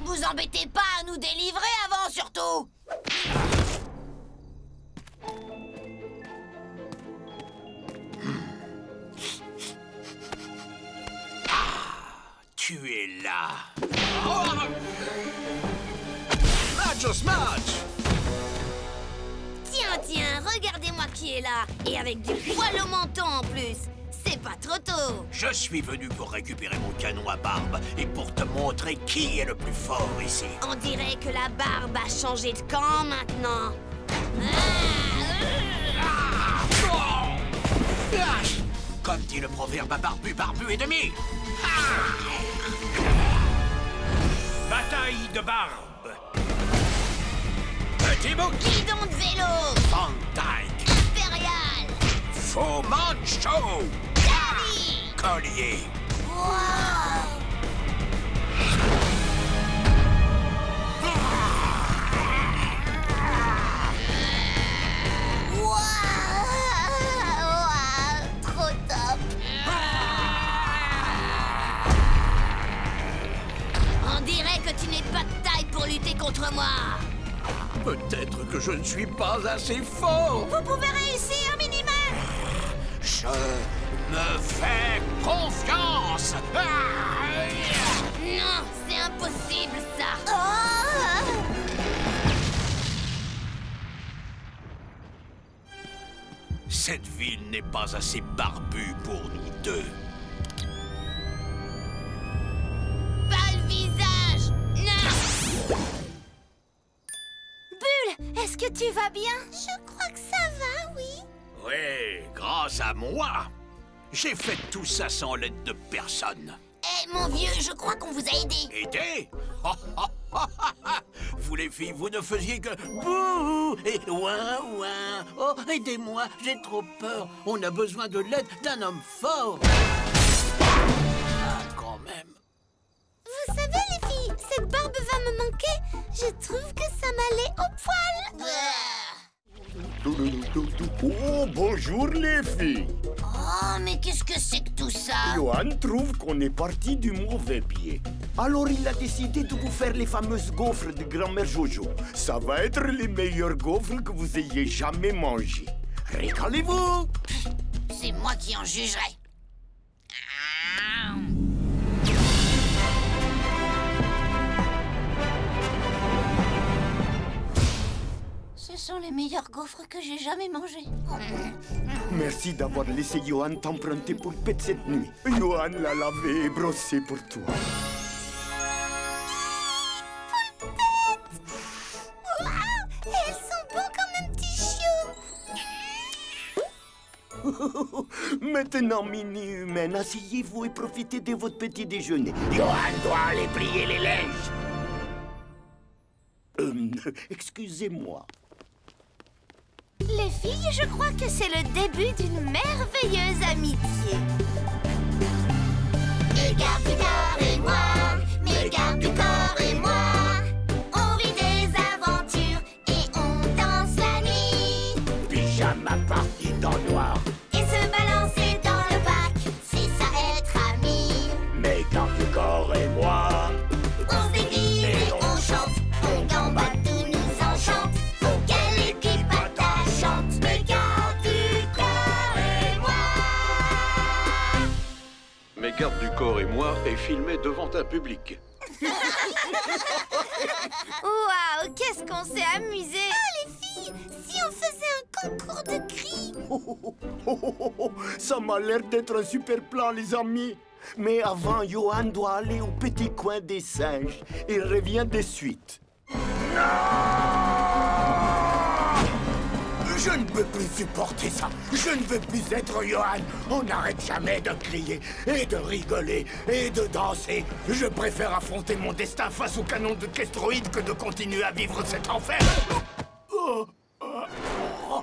Vous embêtez pas à nous délivrer avant, surtout. Tu es là. Oh! Majo Smash! Tiens, regardez-moi qui est là. Et avec du poil au menton en plus. C'est pas trop tôt. Je suis venu pour récupérer mon canon à barbe et pour te montrer qui est le plus fort ici. On dirait que la barbe a changé de camp maintenant. Comme dit le proverbe à barbu, barbu et demi. Bataille de barbe. Petit bouc. Guidon de vélo. Van Dyke. Impérial. Faux manchot. Daddy. Collier. Trop top. On dirait que tu n'es pas de taille pour lutter contre moi. Peut-être que je ne suis pas assez fort. Vous pouvez réussir, Miniman. Je me fais confiance. Non, c'est impossible, ça. Cette ville n'est pas assez barbue pour nous deux. Pas le visage. Non. Bulle, est-ce que tu vas bien? Je crois que ça va, oui. Oui, grâce à moi. J'ai fait tout ça sans l'aide de personne. Eh, mon vieux, je crois qu'on vous a aidé. Aidé? Vous les filles, vous ne faisiez que bouh et ouin ouin. Oh, aidez-moi, j'ai trop peur. On a besoin de l'aide d'un homme fort. Ah, quand même. Vous savez, les filles, cette barbe va me manquer. Je trouve que ça m'allait au poil. Oh, bonjour les filles. Oh, mais qu'est-ce que c'est que tout ça? Johan trouve qu'on est parti du mauvais pied. Alors il a décidé de vous faire les fameuses gaufres de grand-mère Jojo. Ça va être les meilleurs gaufres que vous ayez jamais mangés. Régalez-vous! C'est moi qui en jugerai. Ce sont les meilleurs gaufres que j'ai jamais mangés. Merci d'avoir laissé Johan t'emprunter pour pète cette nuit. Johan l'a lavé et brossé pour toi. Maintenant, mini-humaine, asseyez-vous et profitez de votre petit déjeuner. Johan doit aller plier les linges. Excusez-moi. Les filles, je crois que c'est le début d'une merveilleuse amitié. Mes gardes du corps et moi, mes gardes du corps et moi, on vit des aventures et on danse la nuit. Pyjama party dans le noir. Et se balancer dans le bac, c'est ça être ami. Mes gardes du corps et moi. On se déguise et on chante, on gambade, tout nous enchante. Oh, quelle équipe attachante, mes gardes du corps et moi. Mes gardes du corps et moi est filmé devant un public. Waouh, qu'est-ce qu'on s'est amusé! Oh, les filles, si on faisait un concours de cris? Ça m'a l'air d'être un super plan, les amis. Mais avant, Johan doit aller au petit coin des singes. Il revient de suite. Je ne peux plus supporter ça. Je ne veux plus être Johan. On n'arrête jamais de crier et de rigoler et de danser. Je préfère affronter mon destin face au canon de Kestroïde que de continuer à vivre cet enfer.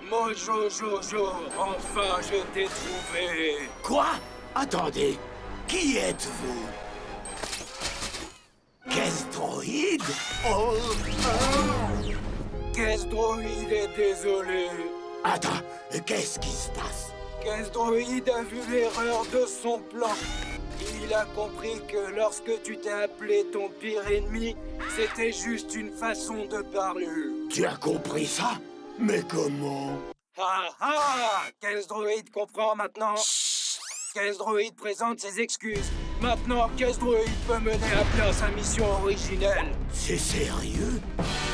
Mojo Jojo, enfin je t'ai trouvé. Quoi? Attendez, qui êtes-vous? Kestroïde? Kestroïde est désolé. Attends, qu'est-ce qui se passe? Kestroïde a vu l'erreur de son plan. Il a compris que lorsque tu t'es appelé ton pire ennemi, c'était juste une façon de parler. Tu as compris ça? Mais comment? Ah ah! Kestroïde comprend maintenant. Kestroïde présente ses excuses. Maintenant, Kestroïde peut mener à bien sa mission originelle. C'est sérieux?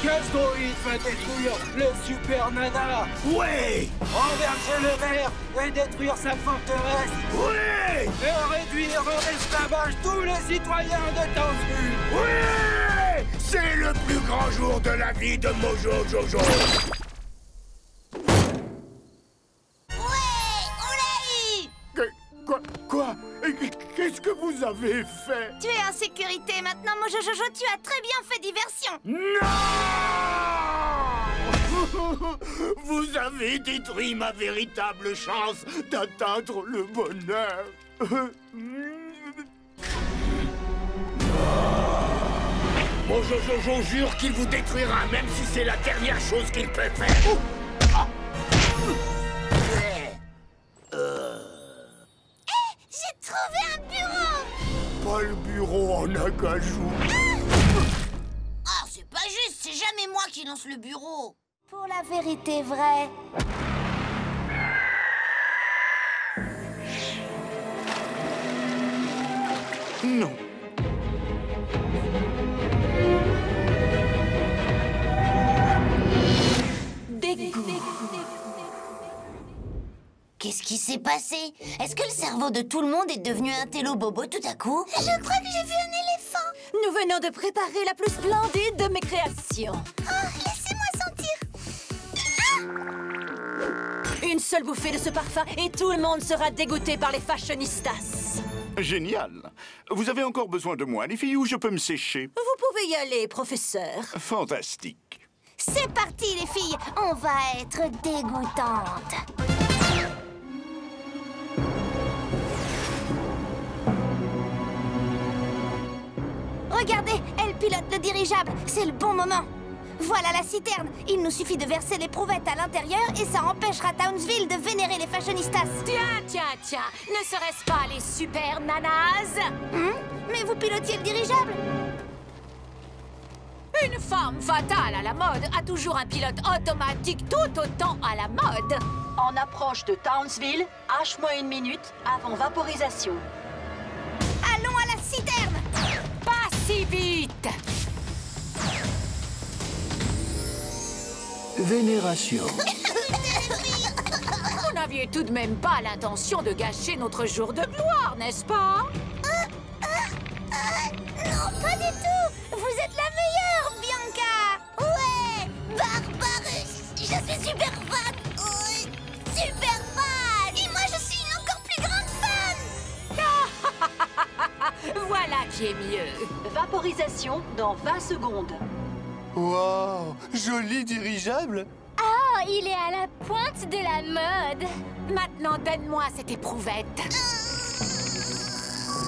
Kestroïde va détruire le Super Nana. Ouais! Renverser le maire et détruire sa forteresse. Ouais! Et réduire en esclavage tous les citoyens de Townsville. Ouais! C'est le plus grand jour de la vie de Mojo Jojo. Quoi? Qu'est-ce que vous avez fait? Tu es en sécurité maintenant, Mojo Jojo, tu as très bien fait diversion. Non! Vous avez détruit ma véritable chance d'atteindre le bonheur. Mojo Jojo jure qu'il vous détruira, même si c'est la dernière chose qu'il peut faire. J'ai trouvé un bureau! Pas le bureau en acajou. Ah, c'est pas juste, c'est jamais moi qui lance le bureau. Pour la vérité vraie. Non. Qu'est-ce qui s'est passé? Est-ce que le cerveau de tout le monde est devenu un télo bobo tout à coup? Je crois que j'ai vu un éléphant. Nous venons de préparer la plus splendide de mes créations. Oh, laissez-moi sentir. Une seule bouffée de ce parfum et tout le monde sera dégoûté par les fashionistas. Génial. Vous avez encore besoin de moi, les filles, ou je peux me sécher? Vous pouvez y aller, professeur. Fantastique. C'est parti, les filles. On va être dégoûtantes. Regardez, elle pilote le dirigeable. C'est le bon moment. Voilà la citerne. Il nous suffit de verser l'éprouvette à l'intérieur et ça empêchera Townsville de vénérer les fashionistas. Tiens. Ne serait-ce pas les super nanas? Mais vous pilotiez le dirigeable? Une femme fatale à la mode a toujours un pilote automatique tout autant à la mode. En approche de Townsville, H-1 minute avant vaporisation. Allons à la citerne! Pas si vite! Vénération. Vous n'aviez tout de même pas l'intention de gâcher notre jour de gloire, n'est-ce pas? Non, pas du tout. Vous êtes la meilleure, Bianca. Ouais, Barbarus. Je suis super fan. Super fan. Et moi, je Vaporisation dans 20 secondes. Wow, joli dirigeable. Oh, il est à la pointe de la mode. Maintenant, donne-moi cette éprouvette.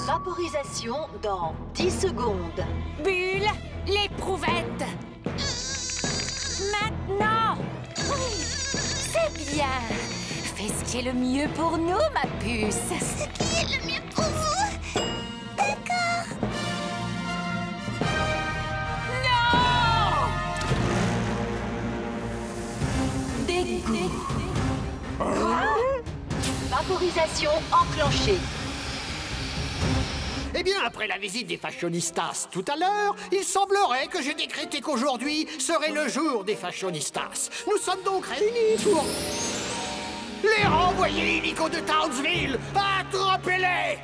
Vaporisation dans 10 secondes. Bulle, l'éprouvette. Maintenant. Oui, c'est bien. Fais ce qui est le mieux pour nous, ma puce. Ce qui est le mieux pour vous. D'accord. Non! Vaporisation enclenchée. Eh bien, après la visite des fashionistas tout à l'heure, il semblerait que j'ai décrété qu'aujourd'hui serait le jour des fashionistas. Nous sommes donc réunis pour les renvoyer illico de Townsville. Attrapez-les!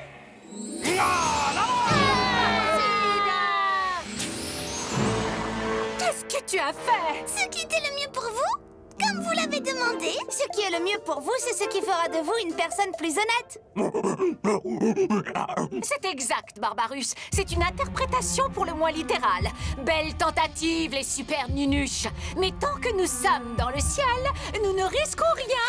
Qu'est-ce que tu as fait? Ce qui était le mieux pour vous, comme vous l'avez demandé. Ce qui est le mieux pour vous, c'est ce qui fera de vous une personne plus honnête. C'est exact, Barbarus. C'est une interprétation pour le moins littérale. Belle tentative, les super nunuches. Mais tant que nous sommes dans le ciel, nous ne risquons rien.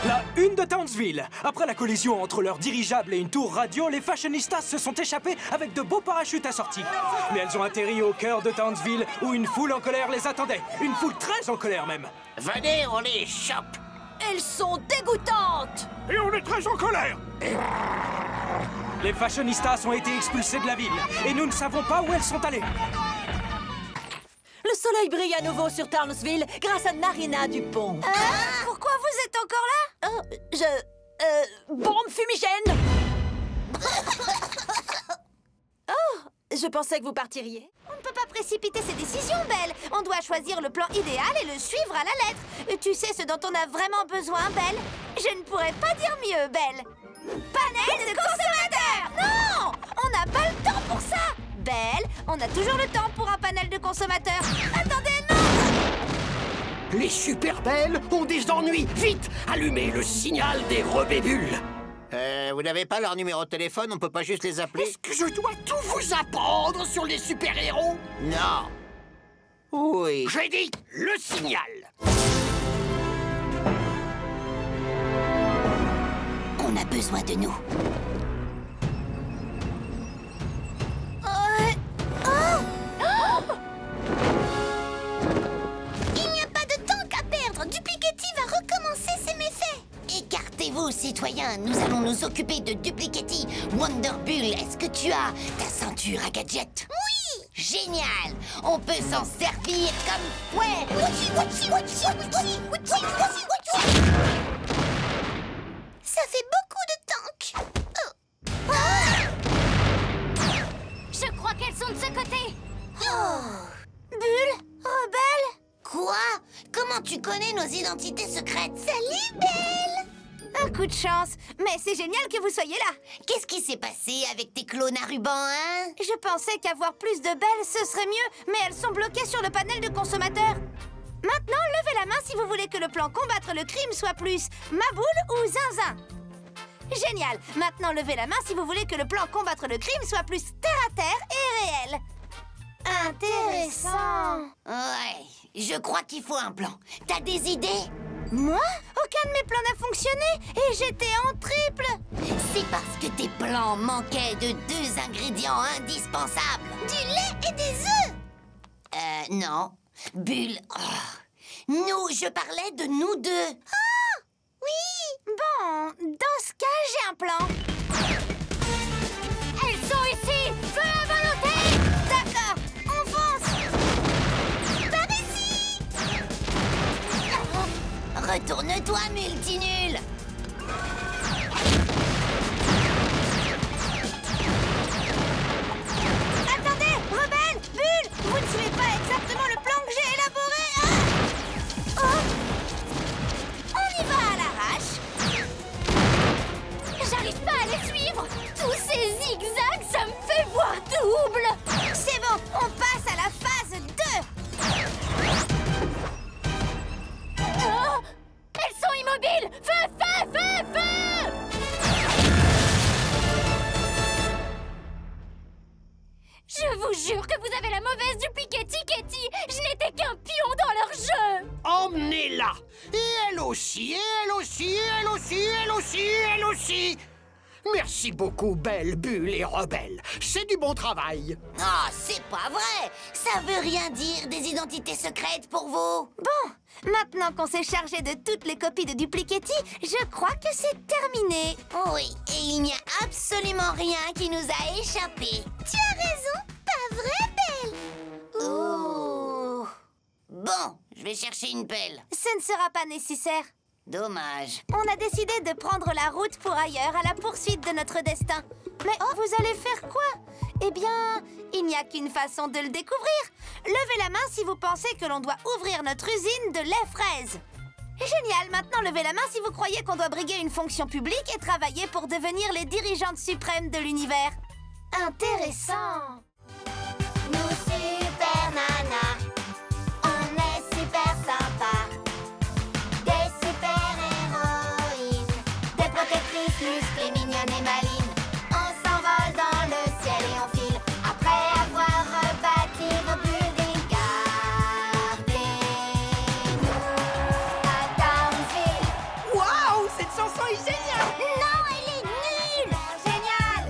La une de Townsville. Après la collision entre leur dirigeable et une tour radio, les fashionistas se sont échappés avec de beaux parachutes assortis. Mais elles ont atterri au cœur de Townsville où une foule en colère les attendait. Une foule très en colère même. Venez, on les chope. Elles sont dégoûtantes. Et on est très en colère. Les fashionistas ont été expulsés de la ville et nous ne savons pas où elles sont allées. Le soleil brille à nouveau sur Townsville grâce à Narina Dupont. Pourquoi vous êtes encore là? Bombe fumigène. Oh, je pensais que vous partiriez. On ne peut pas précipiter ses décisions, Belle. On doit choisir le plan idéal et le suivre à la lettre. Tu sais ce dont on a vraiment besoin, Belle? Je ne pourrais pas dire mieux, Belle. Panel de consommateurs! Non! On n'a pas le temps pour ça! Belle, on a toujours le temps pour un panel de consommateurs. Attendez, non! Les super belles ont des ennuis. Vite, allumez le signal des rebébules. Vous n'avez pas leur numéro de téléphone? On peut pas juste les appeler? Est-ce que je dois tout vous apprendre sur les super-héros? Non. Oui. J'ai dit le signal. On a besoin de nous. Il n'y a pas de temps qu'à perdre. Duplicaty va recommencer ses méfaits. Écartez-vous, citoyens. Nous allons nous occuper de Duplicaty. Wonder Bull, est-ce que tu as ta ceinture à gadget? Oui. Génial. On peut s'en servir comme fouet. Ça fait beaucoup de tanks. Je crois qu'elles sont de ce côté. Bulle, Rebelle. Quoi? Comment tu connais nos identités secrètes? Salut, Belle! Un coup de chance, mais c'est génial que vous soyez là. Qu'est-ce qui s'est passé avec tes clones à ruban, hein? Je pensais qu'avoir plus de Belles, ce serait mieux, mais elles sont bloquées sur le panel de consommateurs. Maintenant, levez la main si vous voulez que le plan combattre le crime soit plus Maboule ou Zinzin. Génial. Maintenant, levez la main si vous voulez que le plan combattre le crime soit plus terre-à-terre et réel. Intéressant. Ouais, je crois qu'il faut un plan. T'as des idées? Moi? Aucun de mes plans n'a fonctionné et j'étais en triple. C'est parce que tes plans manquaient de 2 ingrédients indispensables. Du lait et des œufs. Non. Bulle. Oh. Nous, je parlais de nous deux. Ah! Oui. Bon, dans ce cas, j'ai un plan. Elles sont ici. Feu à volonté. D'accord, on fonce. Par ici. Retourne-toi, multinul. Attendez, Rebelle, Bulle, vous ne suivez pas exactement le plan que j'ai élaboré. Ah! Oh! On y va à l'arrache. J'arrive pas à les suivre. Tous ces zigzags, ça me fait voir double. C'est bon, on passe à la phase 2. Oh! Elles sont immobiles. Feu, feu, feu, feu! Je vous jure que vous avez la mauvaise duplicati, Katie. Je n'étais qu'un pion dans leur jeu. Emmenez-la. Et elle aussi, et elle aussi, et elle aussi, et elle aussi, et elle aussi. Merci beaucoup, Belle, Bulle et Rebelle. C'est du bon travail. Ah, c'est pas vrai. Ça veut rien dire, des identités secrètes pour vous. Bon, maintenant qu'on s'est chargé de toutes les copies de Duplicati, je crois que c'est terminé. Oui, et il n'y a absolument rien qui nous a échappé. Tu as raison, pas vrai, Belle? Ouh. Bon, je vais chercher une pelle. Ce ne sera pas nécessaire. Dommage. On a décidé de prendre la route pour ailleurs à la poursuite de notre destin. Mais vous allez faire quoi? Eh bien, il n'y a qu'une façon de le découvrir. Levez la main si vous pensez que l'on doit ouvrir notre usine de lait fraise. Génial, maintenant levez la main si vous croyez qu'on doit briguer une fonction publique et travailler pour devenir les dirigeantes suprêmes de l'univers. Intéressant. Nous super nanas, on est super sympas. Des super-héroïnes, des protectrices musclées, mignonnes et malines. On s'envole dans le ciel et on file après avoir rebâti vos buildings. Gardez-nous à Townsville. Waouh, cette chanson est géniale! Non, elle est nulle! Génial!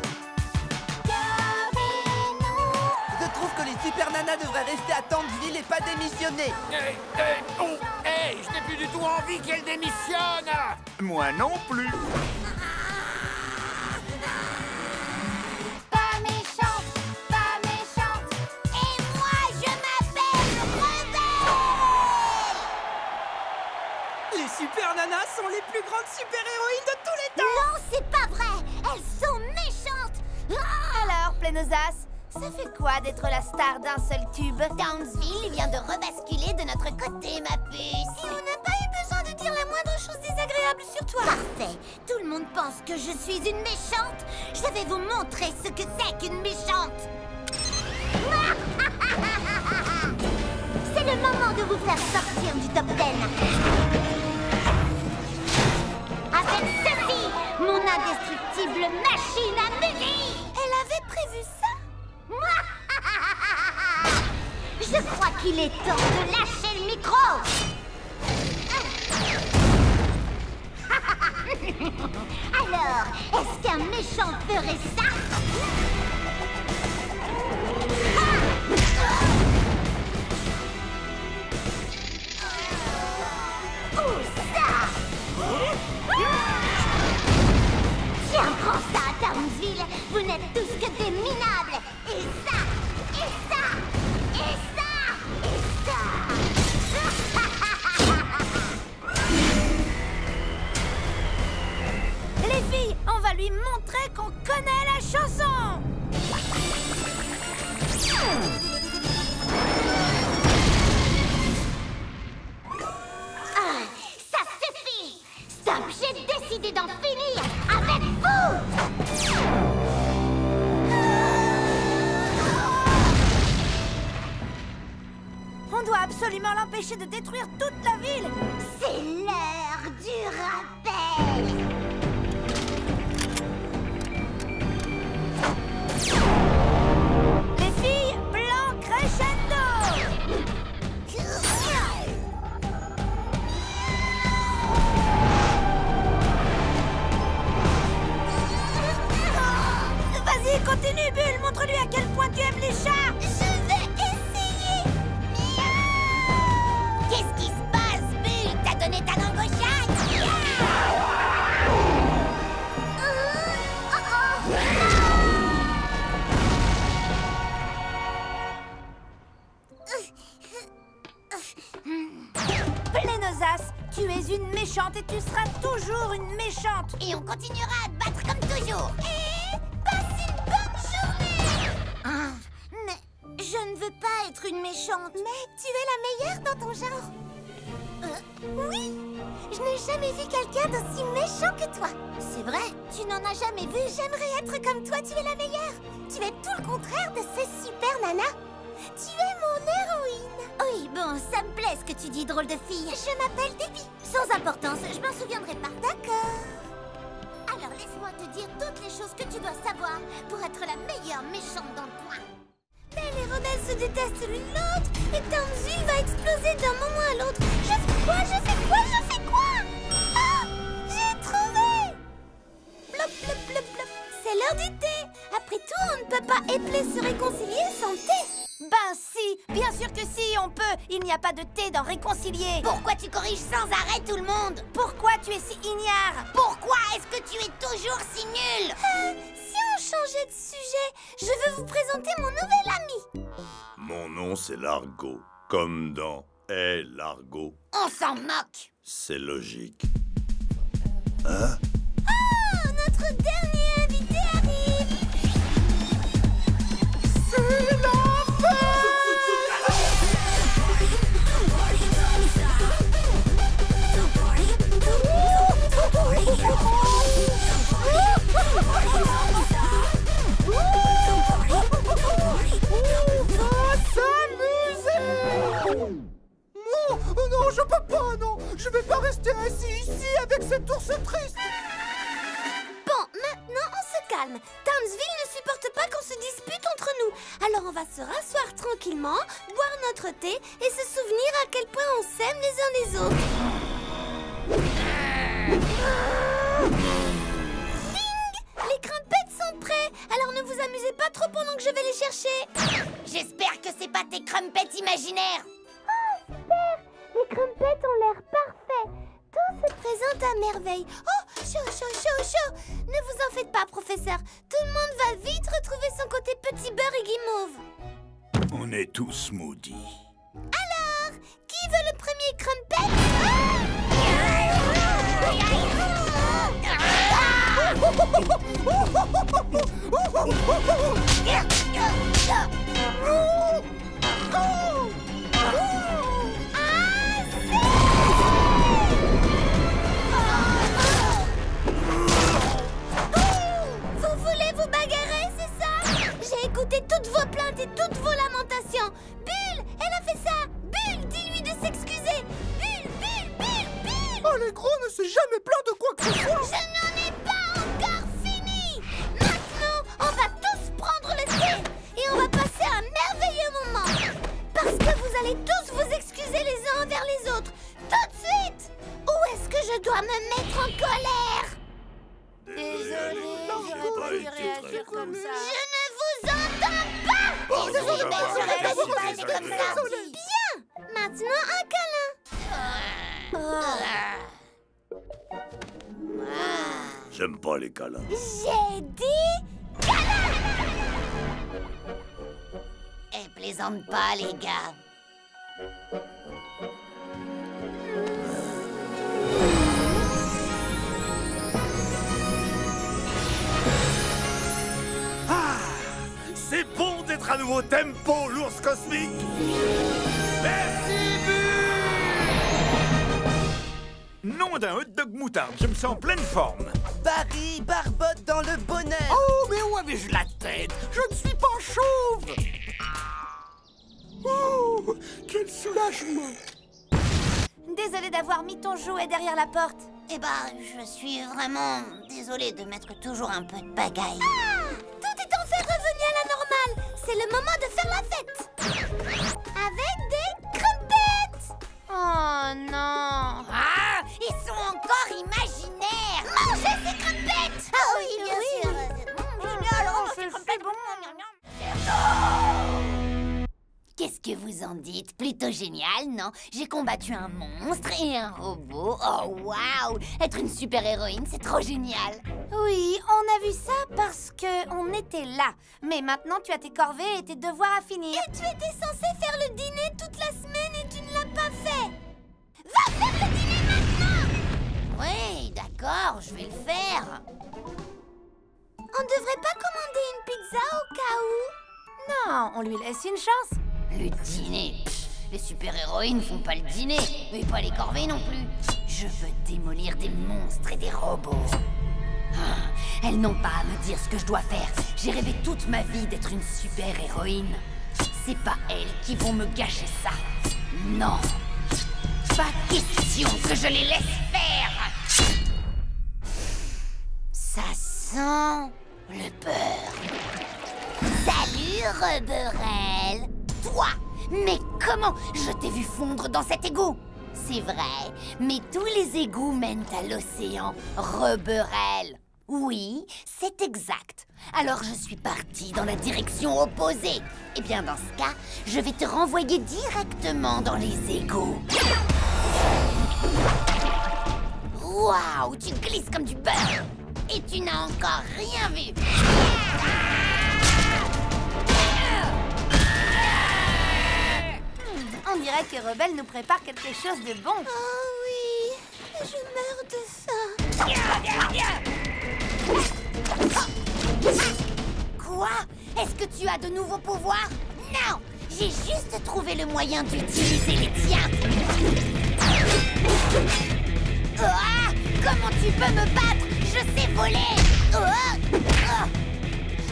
Gardez-nous. Je trouve que les super nanas devraient rester à Townsville et pas démissionner. Hey, je n'ai plus du tout envie qu'elle démissionne. Moi non plus. Pas méchante, pas méchante. Et moi, je m'appelle Rebelle. Les super nanas sont les plus grandes super-héroïnes de tous les temps. Non, c'est pas vrai. Elles sont méchantes. Alors, Plénosas, ça fait quoi d'être la star d'un seul tube? Townsville vient de rebasculer de notre côté, ma puce. Et on n'a pas eu besoin de dire la moindre chose désagréable sur toi. Parfait. Tout le monde pense que je suis une méchante. Je vais vous montrer ce que c'est qu'une méchante. C'est le moment de vous faire sortir du top 10. Avec ceci, mon indestructible machine à musique. Elle avait prévu ça? Je crois qu'il est temps de lâcher le micro. Alors, est-ce qu'un méchant ferait ça? Ou ça? Tiens, prends ça, Townsville. Vous n'êtes tous que des minables. Et ça, et ça, et ça, et ça. Les filles, on va lui montrer qu'on connaît la chanson. Ah, ça suffit. Stop, j'ai décidé d'en finir avec vous. On doit absolument l'empêcher de détruire toute la ville. C'est l'heure du rappel. Les filles, plan crescendo. Vas-y, continue, Bulle. Montre-lui à quel point tu aimes les chats. Je vais essayer. Qu'est-ce qui se passe, Bulle? T'as donné ta langue au chat? Plénosas, tu es une méchante et tu seras toujours une méchante. Et on continuera à te battre comme toujours. Et passe une bonne journée. Mais je ne veux pas être une méchante. Mais tu es la meilleure dans ton genre. Oui, je n'ai jamais vu quelqu'un d'aussi méchant que toi. C'est vrai, tu n'en as jamais vu. J'aimerais être comme toi, tu es la meilleure. Tu es tout le contraire de ces super nanas. Tu es mon héroïne. Oui, bon, ça me plaît ce que tu dis, drôle de fille. Je m'appelle Debbie. Sans importance, je m'en souviendrai pas. D'accord. Alors laisse-moi te dire toutes les choses que tu dois savoir pour être la meilleure méchante dans le coin. se détestent l'une l'autre et Townsville va exploser d'un moment à l'autre. Je fais quoi? Je fais quoi? Je fais quoi? Ah! J'ai trouvé! Blop, blop, blop, blop. C'est l'heure du thé. Après tout, on ne peut pas épeler se réconcilier sans thé. Ben si, bien sûr que si, on peut. Il n'y a pas de thé dans réconcilier. Pourquoi tu corriges sans arrêt tout le monde? Pourquoi tu es si ignare? Pourquoi est-ce que tu es toujours si nul? Si on changeait de sujet, je veux vous présenter mon nouvel ami. Mon nom, c'est Largo. Comme dans Hey Largo. On s'en moque. C'est logique. Hein? Oh, notre dernier invité arrive. C'est la Non, je peux pas, non. Je vais pas rester assis ici avec cet ours triste. Bon, maintenant on se calme. Townsville ne supporte pas qu'on se dispute entre nous. Alors on va se rasseoir tranquillement, boire notre thé et se souvenir à quel point on s'aime les uns les autres. Ding! Les crimpettes sont prêts. Alors ne vous amusez pas trop pendant que je vais les chercher. J'espère que c'est pas tes crumpets imaginaires. Oh, super! Les crimpettes ont l'air parfaits. Tout se présente à merveille. Oh, chaud, chaud, chaud, chaud. Ne vous en faites pas, professeur. Tout le monde va vite retrouver son côté petit beurre et guimauve. On est tous maudits. Alors, qui veut le premier crumpet? Vous voulez vous bagarrer, c'est ça? J'ai écouté toutes vos plaintes et toutes vos lamentations. Bulle, elle a fait ça. Bulle, dis-lui de s'excuser. Bulle, Bulle, Bulle, Bulle. Oh, les gros ne s'est jamais plaint de quoi que ce soit. Je n'en ai pas encore fini. Maintenant, on va tous prendre le thé et on va passer un merveilleux moment. Parce que vous allez tous vous excuser les uns envers les autres. Tout de suite. Où est-ce que je dois me mettre en colère? Désolée, j'aurais pas dû réagir comme ça. Je ne vous entends pas. Désolée, mais j'aurais pas dû parler comme ça. Bien. Maintenant, un câlin. J'aime pas les câlins. J'ai dit câlin. Eh, plaisante pas, les gars. C'est bon d'être à nouveau au tempo, l'ours cosmique. Merci, Nom d'un hot dog moutarde, je me sens en pleine forme. Barry barbote dans le bonnet. Oh, mais où avais-je la tête? Je ne suis pas chauve. Oh, quel soulagement. Désolée d'avoir mis ton jouet derrière la porte. Eh ben, je suis vraiment désolée de mettre toujours un peu de pagaille. Ah, tout est enfin revenu à la normale. C'est le moment de faire la fête. Avec des crumpets. Oh non. Ah, ils sont encore imaginaires. Mangez ces crumpets. Ah oui, bien sûr. C'est bon. Qu'est-ce que vous en dites? Plutôt génial, non? J'ai combattu un monstre et un robot. Oh, waouh! Être une super-héroïne, c'est trop génial! Oui, on a vu ça parce que on était là. Mais maintenant, tu as tes corvées et tes devoirs à finir. Et tu étais censé faire le dîner toute la semaine et tu ne l'as pas fait. Va faire le dîner maintenant! Oui, d'accord, je vais le faire. On devrait pas commander une pizza au cas où? Non, on lui laisse une chance. Le dîner? Pff, les super-héroïnes font pas le dîner, mais pas les corvées non plus. Je veux démolir des monstres et des robots. Ah, elles n'ont pas à me dire ce que je dois faire. J'ai rêvé toute ma vie d'être une super-héroïne. C'est pas elles qui vont me gâcher ça. Non. Pas question que je les laisse faire. Ça sent le beurre. Salut, Reberel. toi. Mais comment? Je t'ai vu fondre dans cet égout. C'est vrai, mais tous les égouts mènent à l'océan, Reberel. Oui, c'est exact. Alors je suis partie dans la direction opposée. Eh bien, dans ce cas, je vais te renvoyer directement dans les égouts. Waouh, tu glisses comme du beurre. Et tu n'as encore rien vu. On dirait que Rebelle nous prépare quelque chose de bon. Oh oui, je meurs de faim. Quoi? Est-ce que tu as de nouveaux pouvoirs? Non, j'ai juste trouvé le moyen d'utiliser les tiens. Comment tu peux me battre? Je sais voler.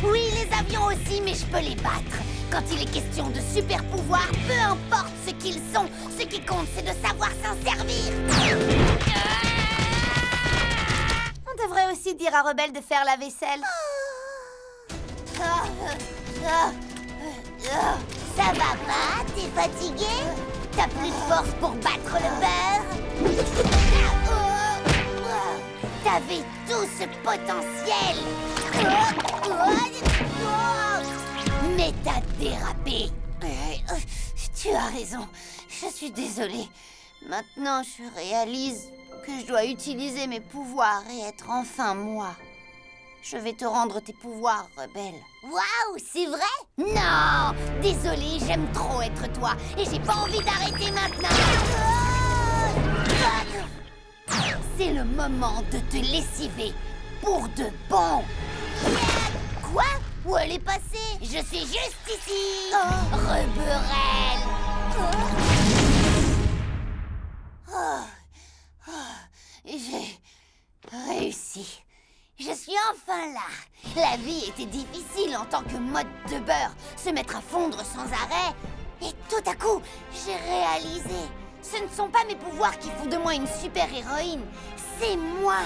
Oui, les avions aussi, mais je peux les battre. Quand il est question de super pouvoirs, peu importe ce qu'ils sont, ce qui compte, c'est de savoir s'en servir. On devrait aussi dire à Rebelle de faire la vaisselle. Ça va pas? T'es fatigué? T'as plus de force pour battre le beurre? T'avais tout ce potentiel. Mais t'as dérapé. Tu as raison. Je suis désolée. Maintenant, je réalise que je dois utiliser mes pouvoirs et être enfin moi. Je vais te rendre tes pouvoirs, Rebelle. Waouh, c'est vrai? Non! Désolée, j'aime trop être toi et j'ai pas envie d'arrêter maintenant. C'est le moment de te lessiver pour de bon. Quoi? Où elle est passée? Je suis juste ici. Reberel. J'ai réussi. Je suis enfin là. La vie était difficile en tant que mode de beurre. Se mettre à fondre sans arrêt. Et tout à coup, j'ai réalisé. Ce ne sont pas mes pouvoirs qui font de moi une super-héroïne. C'est moi,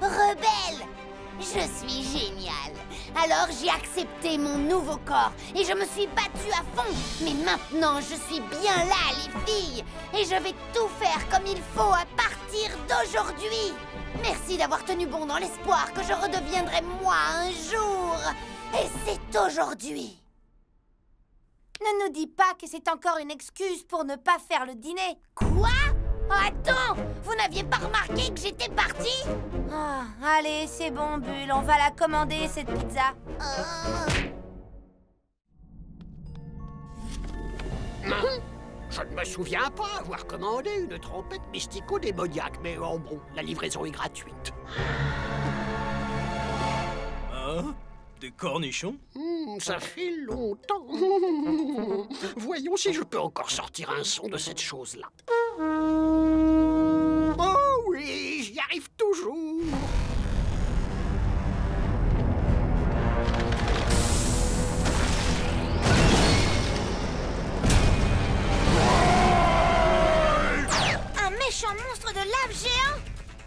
Rebelle. Je suis géniale. Alors j'ai accepté mon nouveau corps et je me suis battue à fond. Mais maintenant, je suis bien là, les filles. Et je vais tout faire comme il faut à partir d'aujourd'hui. Merci d'avoir tenu bon dans l'espoir que je redeviendrai moi un jour. Et c'est aujourd'hui. Ne nous dis pas que c'est encore une excuse pour ne pas faire le dîner. Quoi? Attends, vous n'aviez pas remarqué que j'étais partie? Allez, c'est bon, Bulle, on va la commander, cette pizza. Je ne me souviens pas avoir commandé une trompette mystico-démoniaque, mais oh bon, la livraison est gratuite. Hein? Des cornichons? Ça fait longtemps. Voyons si je peux encore sortir un son de cette chose-là. Oh oui, j'y arrive toujours. Un méchant monstre de lave géant?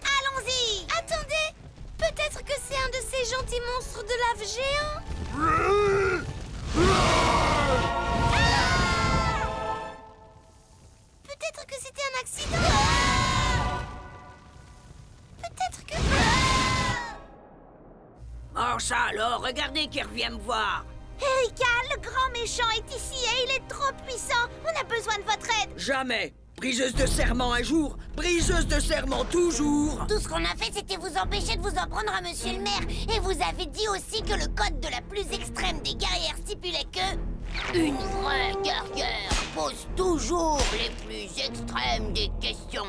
Allons-y! Attendez! Peut-être que c'est un de ces gentils monstres de lave géants? Peut-être que c'était un accident? Peut-être que... Oh ça alors, regardez qui revient me voir. Erika, le grand méchant est ici et il est trop puissant. On a besoin de votre aide. Jamais. Briseuse de serment un jour, briseuse de serment toujours. Tout ce qu'on a fait, c'était vous empêcher de vous en prendre à monsieur le maire. Et vous avez dit aussi que le code de la plus extrême des guerrières stipulait que... Une vraie guerrière pose toujours les plus extrêmes des questions.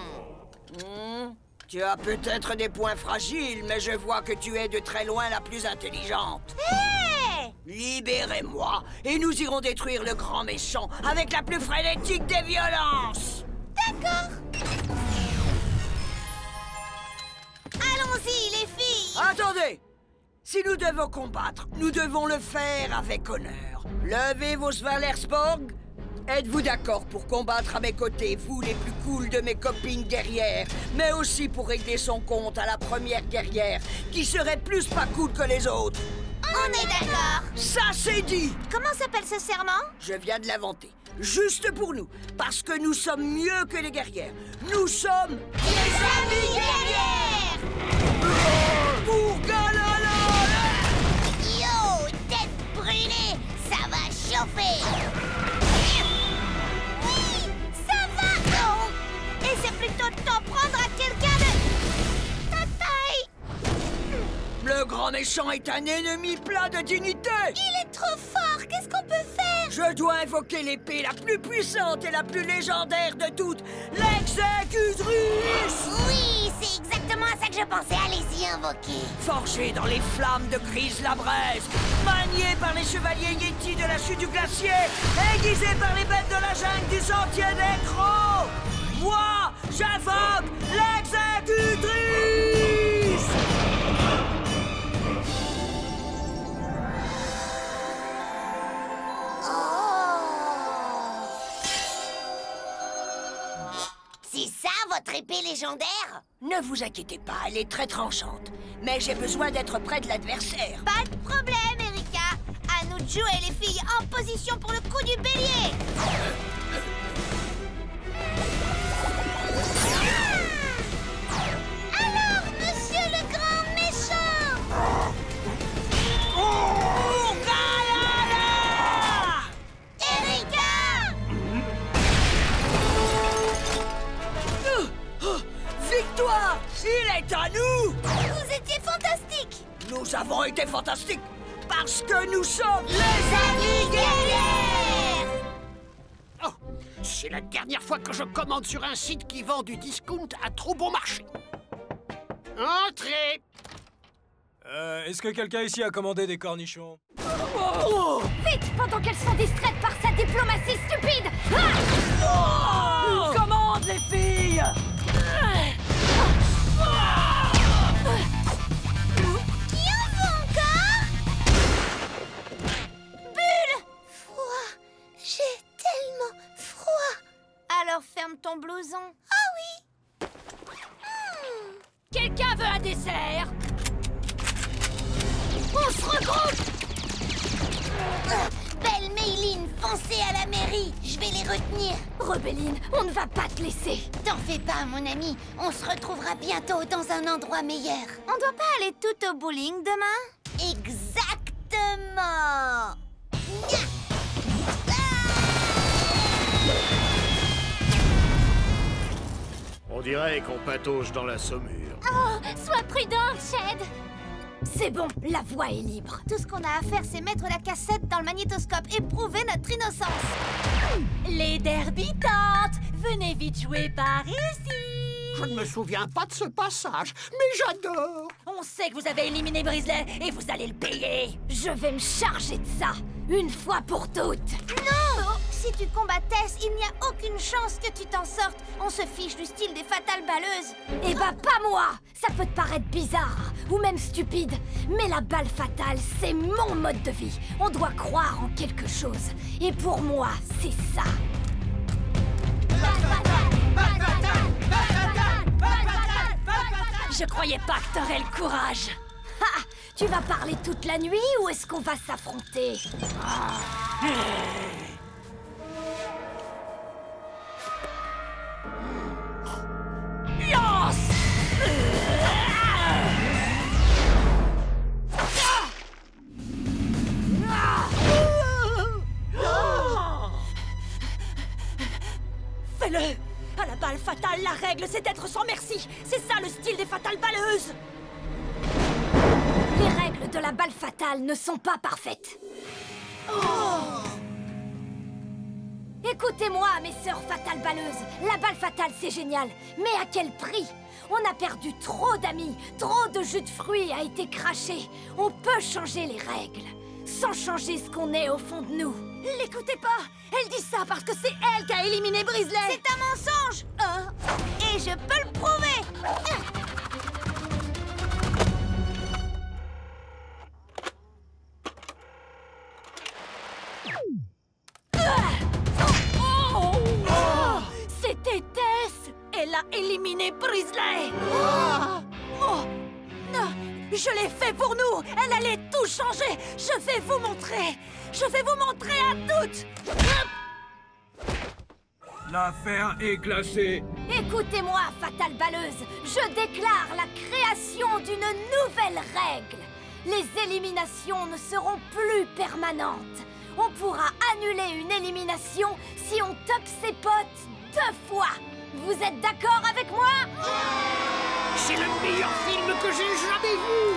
Tu as peut-être des points fragiles, mais je vois que tu es de très loin la plus intelligente. Hé! Libérez-moi, et nous irons détruire le grand méchant avec la plus frénétique des violences. D'accord. Allons-y, les filles. Attendez. Si nous devons combattre, nous devons le faire avec honneur. Levez vos Svalersporg. Êtes-vous d'accord pour combattre à mes côtés, vous les plus cools de mes copines guerrières, mais aussi pour régler son compte à la première guerrière, qui serait plus pas cool que les autres? On est d'accord. Ça, c'est dit. Comment s'appelle ce serment? Je viens de l'inventer. juste pour nous, parce que nous sommes mieux que les guerrières. Nous sommes... Les amis guerrières! Pour Galala! Yo, tête brûlée, ça va chauffer! Oui, ça va! Oh. Et c'est plutôt de t'en prendre à quelqu'un de... ta taille! Le grand méchant est un ennemi plein de dignité! Il est trop fort, qu'est-ce qu'on peut faire? Je dois invoquer l'épée la plus puissante et la plus légendaire de toutes, l'exécutrice! Oui, c'est exactement à ça que je pensais, allez-y, invoquer! Forgée dans les flammes de Grise la Braise, maniée par les chevaliers Yeti de la chute du glacier, aiguisée par les bêtes de la jungle du sentier des crocs, moi, j'invoque l'exécutrice! C'est ça, votre épée légendaire? Ne vous inquiétez pas, elle est très tranchante. Mais j'ai besoin d'être près de l'adversaire. Pas de problème, Erika. À nous de jouer, les filles, en position pour le coup du bélier. Alors, monsieur le grand méchant! Oh, Galala! Erika! Victoire! Il est à nous! Vous étiez fantastique! Nous avons été fantastiques parce que nous sommes les amis guerrières! Oh, c'est la dernière fois que je commande sur un site qui vend du discount à trop bon marché. Entrez! Est-ce que quelqu'un ici a commandé des cornichons? Vite, pendant qu'elles sont distraites par sa diplomatie stupide! Une commande, les filles! Qui en veut encore? Bulle! Froid! J'ai tellement froid! Alors ferme ton blouson. Ah oui! Quelqu'un veut un dessert? On se regroupe! Belle Mayline, foncez à la mairie! Je vais les retenir! Rebelline, on ne va pas te laisser. T'en fais pas, mon ami. On se retrouvera bientôt dans un endroit meilleur. On doit pas aller tout au bowling demain? Exactement! Nya! On dirait qu'on patauge dans la saumure. Oh, sois prudente, Shed. C'est bon, la voie est libre. Tout ce qu'on a à faire, c'est mettre la cassette dans le magnétoscope et prouver notre innocence. Les derbitantes, venez vite jouer par ici. Je ne me souviens pas de ce passage, mais j'adore. On sait que vous avez éliminé Brisley et vous allez le payer. Je vais me charger de ça, une fois pour toutes. Non! Si tu combats Tess, il n'y a aucune chance que tu t'en sortes. On se fiche du style des fatales balleuses. Eh bah, pas moi! Ça peut te paraître bizarre, ou même stupide, mais la balle fatale, c'est mon mode de vie. On doit croire en quelque chose. Et pour moi, c'est ça. Je croyais pas que t'aurais le courage. Ha! Tu vas parler toute la nuit ou est-ce qu'on va s'affronter? Lance! Fais-le! À la balle fatale, la règle, c'est d'être sans merci. C'est ça le style des fatales balleuses. Les règles de la balle fatale ne sont pas parfaites. Écoutez-moi, mes sœurs fatales balleuses. La balle fatale, c'est génial. Mais à quel prix? On a perdu trop d'amis. Trop de jus de fruits a été craché. On peut changer les règles, sans changer ce qu'on est au fond de nous. L'écoutez pas! Elle dit ça parce que c'est elle qui a éliminé Brisley! C'est un mensonge! Et je peux le prouver! C'était Tess! Elle a éliminé Brisley! Je l'ai fait pour nous! Elle allait tout changer! Je vais vous montrer! Je vais vous montrer à toutes! L'affaire est classée. Écoutez-moi, fatale balleuse. Je déclare la création d'une nouvelle règle. Les éliminations ne seront plus permanentes. On pourra annuler une élimination si on tape ses potes 2 fois. Vous êtes d'accord avec moi? C'est le meilleur film que j'ai jamais vu.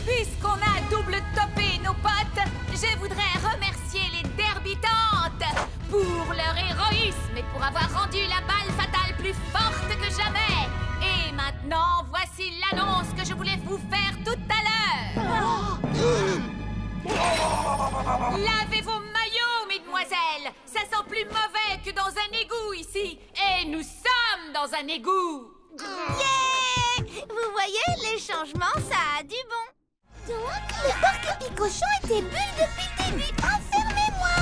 Puisqu'on a double topé nos potes, je voudrais remercier les derbitantes pour leur héroïsme et pour avoir rendu la balle fatale plus forte que jamais. Et maintenant, voici l'annonce que je voulais vous faire tout à l'heure. Lavez vos maillots, mesdemoiselles. Ça sent plus mauvais que dans un égout ici. Et nous sommes dans un égout. Yeah! Vous voyez, les changements, ça a du bon. Donc, le porc-épic-cochon était bulle depuis le début. Enfermez-moi.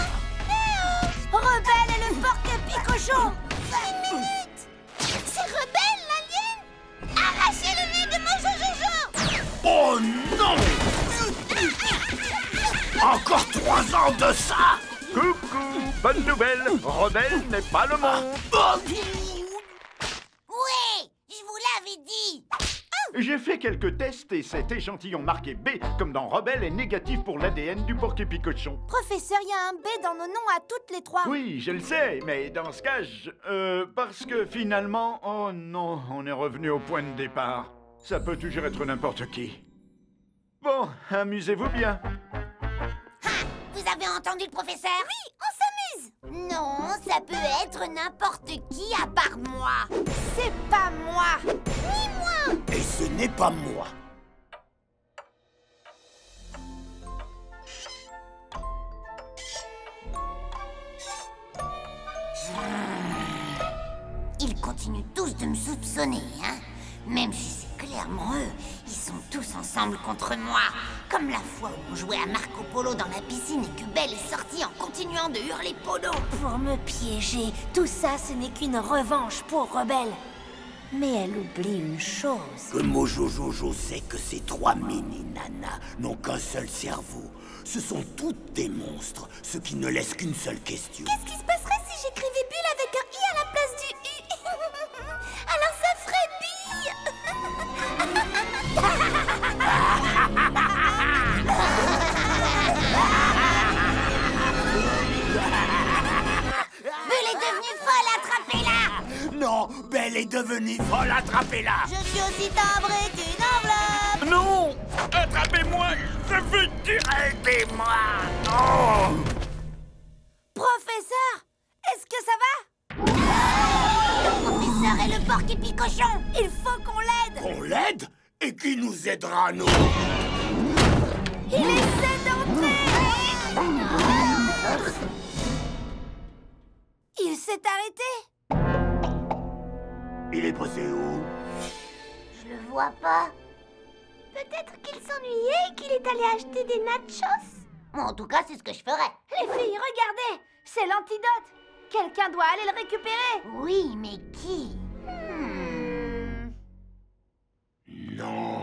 Rebelle et le porc-épic-cochon. 1 minute. C'est Rebelle, l'alien. Arrachez le nez de mon Jojojo. Oh non! Encore 3 ans de ça! Coucou, bonne nouvelle, Rebelle n'est pas le monde. Oui, je vous l'avais dit. J'ai fait quelques tests et cet échantillon marqué B, comme dans Rebelle, est négatif pour l'ADN du porc-épic-cochon. Professeur, il y a un B dans nos noms à toutes les 3. Oui, je le sais, mais dans ce cas, parce que finalement, oh non, on est revenu au point de départ. Ça peut toujours être n'importe qui. Bon, amusez-vous bien. Vous avez entendu le professeur? Oui, on s'amuse. Non, ça peut être n'importe qui à part moi. C'est pas moi. Ni moi. Et ce n'est pas moi. Ils continuent tous de me soupçonner, hein? Même si c'est clairement eux, ils sont tous ensemble contre moi. Comme la fois où on jouait à Marco Polo dans la piscine et que Belle est sortie en continuant de hurler Polo. Pour me piéger, tout ça, ce n'est qu'une revanche pour Rebelle. Mais elle oublie une chose. Que Mojo Jojo sait que ces 3 mini-nanas n'ont qu'un seul cerveau. Ce sont toutes des monstres, ce qui ne laisse qu'une seule question. Qu'est-ce qui se passerait si j'écrivais Bulle avec un I à la place du U? Alors ça ferait Bille. Bulle est devenue folle, attrapez-la. Non, Belle est devenue folle, attrapez-la. Je suis aussi timbré qu'une enveloppe. Non, attrapez-moi, je veux dire, aidez-moi. Oh. Professeur, est-ce que ça va? Le professeur et le porc-épic-cochon. Il faut qu'on l'aide. On l'aide? Et qui nous aidera, nous? Il essaie d'entrer. Il s'est arrêté. Il est passé où? Je le vois pas. Peut-être qu'il s'ennuyait et qu'il est allé acheter des nachos. En tout cas, c'est ce que je ferais. Les filles, regardez, c'est l'antidote. Quelqu'un doit aller le récupérer. Oui, mais qui? Non.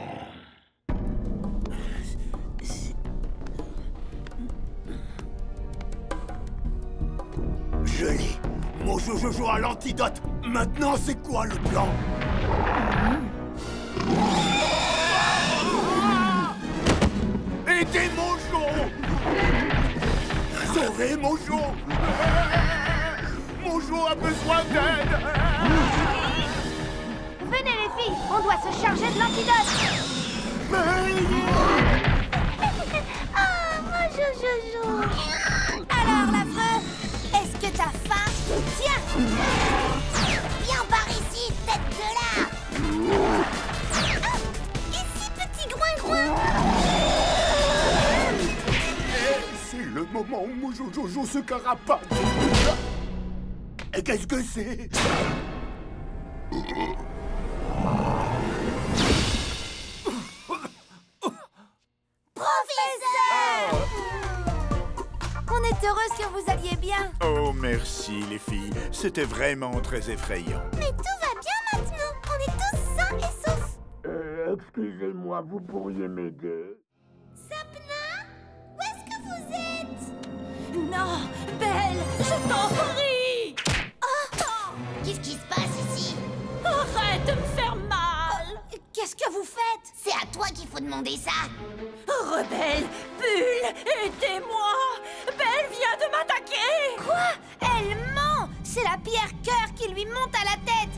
Je l'ai. Mojo Jojo a l'antidote. Maintenant, c'est quoi le plan? Aidez Mojo! Sauvez Mojo! Mojo a besoin d'aide! Venez les filles, on doit se charger de l'antidote. Oh, Mojo Jojo! Alors l'affreux, est-ce que t'as faim? Tiens! Viens par ici, tête de là! Ici, petit groin-groin! C'est le moment où Mojo Jojo se carapate. Et qu'est-ce que c'est? Professeur! On est heureuse que vous alliez bien. Oh, merci, les filles. C'était vraiment très effrayant. Mais tout va bien maintenant. On est tous sains et saufs. Excusez-moi, vous pourriez m'aider? Sapna, où est-ce que vous êtes? Non, Belle, je t'en prie. Oh, demandé ça? Rebelle, Bulle, aidez-moi! Belle vient de m'attaquer! Quoi? Elle ment! C'est la pierre cœur qui lui monte à la tête!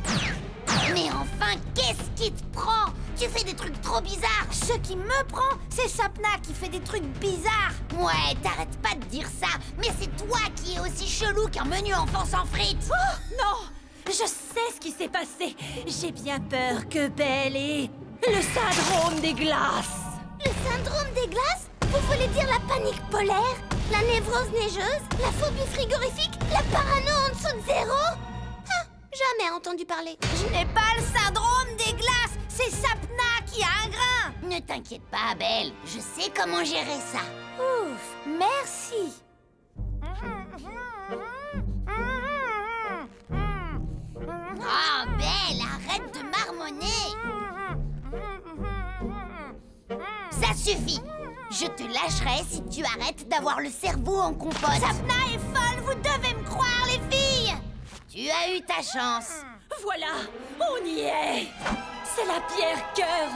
Mais enfin, qu'est-ce qui te prend? Tu fais des trucs trop bizarres. Ce qui me prend, c'est Sapna qui fait des trucs bizarres. Ouais, t'arrêtes pas de dire ça. Mais c'est toi qui es aussi chelou qu'un menu enfant sans frites. Oh, non! Je sais ce qui s'est passé. J'ai bien peur que Belle ait le syndrome des glaces. Le syndrome des glaces? Vous voulez dire la panique polaire? La névrose neigeuse? La phobie frigorifique? La parano en dessous de zéro? Ah, jamais entendu parler. Je n'ai pas le syndrome des glaces. C'est Sapna qui a un grain. Ne t'inquiète pas, Belle. Je sais comment gérer ça. Ouf, merci. Oh, Belle, arrête de marmonner. Ça suffit. Je te lâcherai si tu arrêtes d'avoir le cerveau en compote. Sapna est folle, vous devez me croire, les filles. Tu as eu ta chance. Voilà, on y est. C'est la pierre cœur.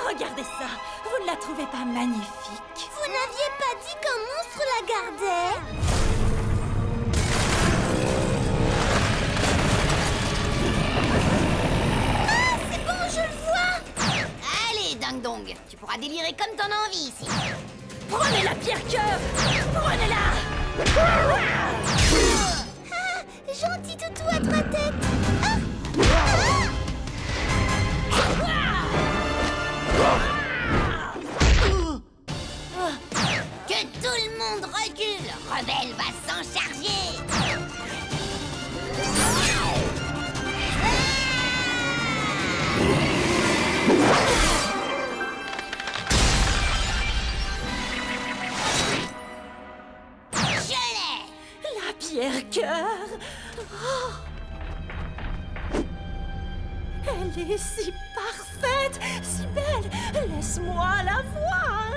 Regardez ça. Vous ne la trouvez pas magnifique? Vous n'aviez pas dit qu'un monstre la gardait? Ah, c'est bon, je le vois. Allez, Ding Dong, tu pourras délirer comme t'en as envie ici. Prenez la pierre cœur. Prenez-la. Ah, gentil toutou à trois têtes. Ah. Que tout le monde recule. Rebelle va s'en charger. Je l'ai. La pierre cœur. Oh. Elle est si parfaite, si belle. Laisse-moi la voir.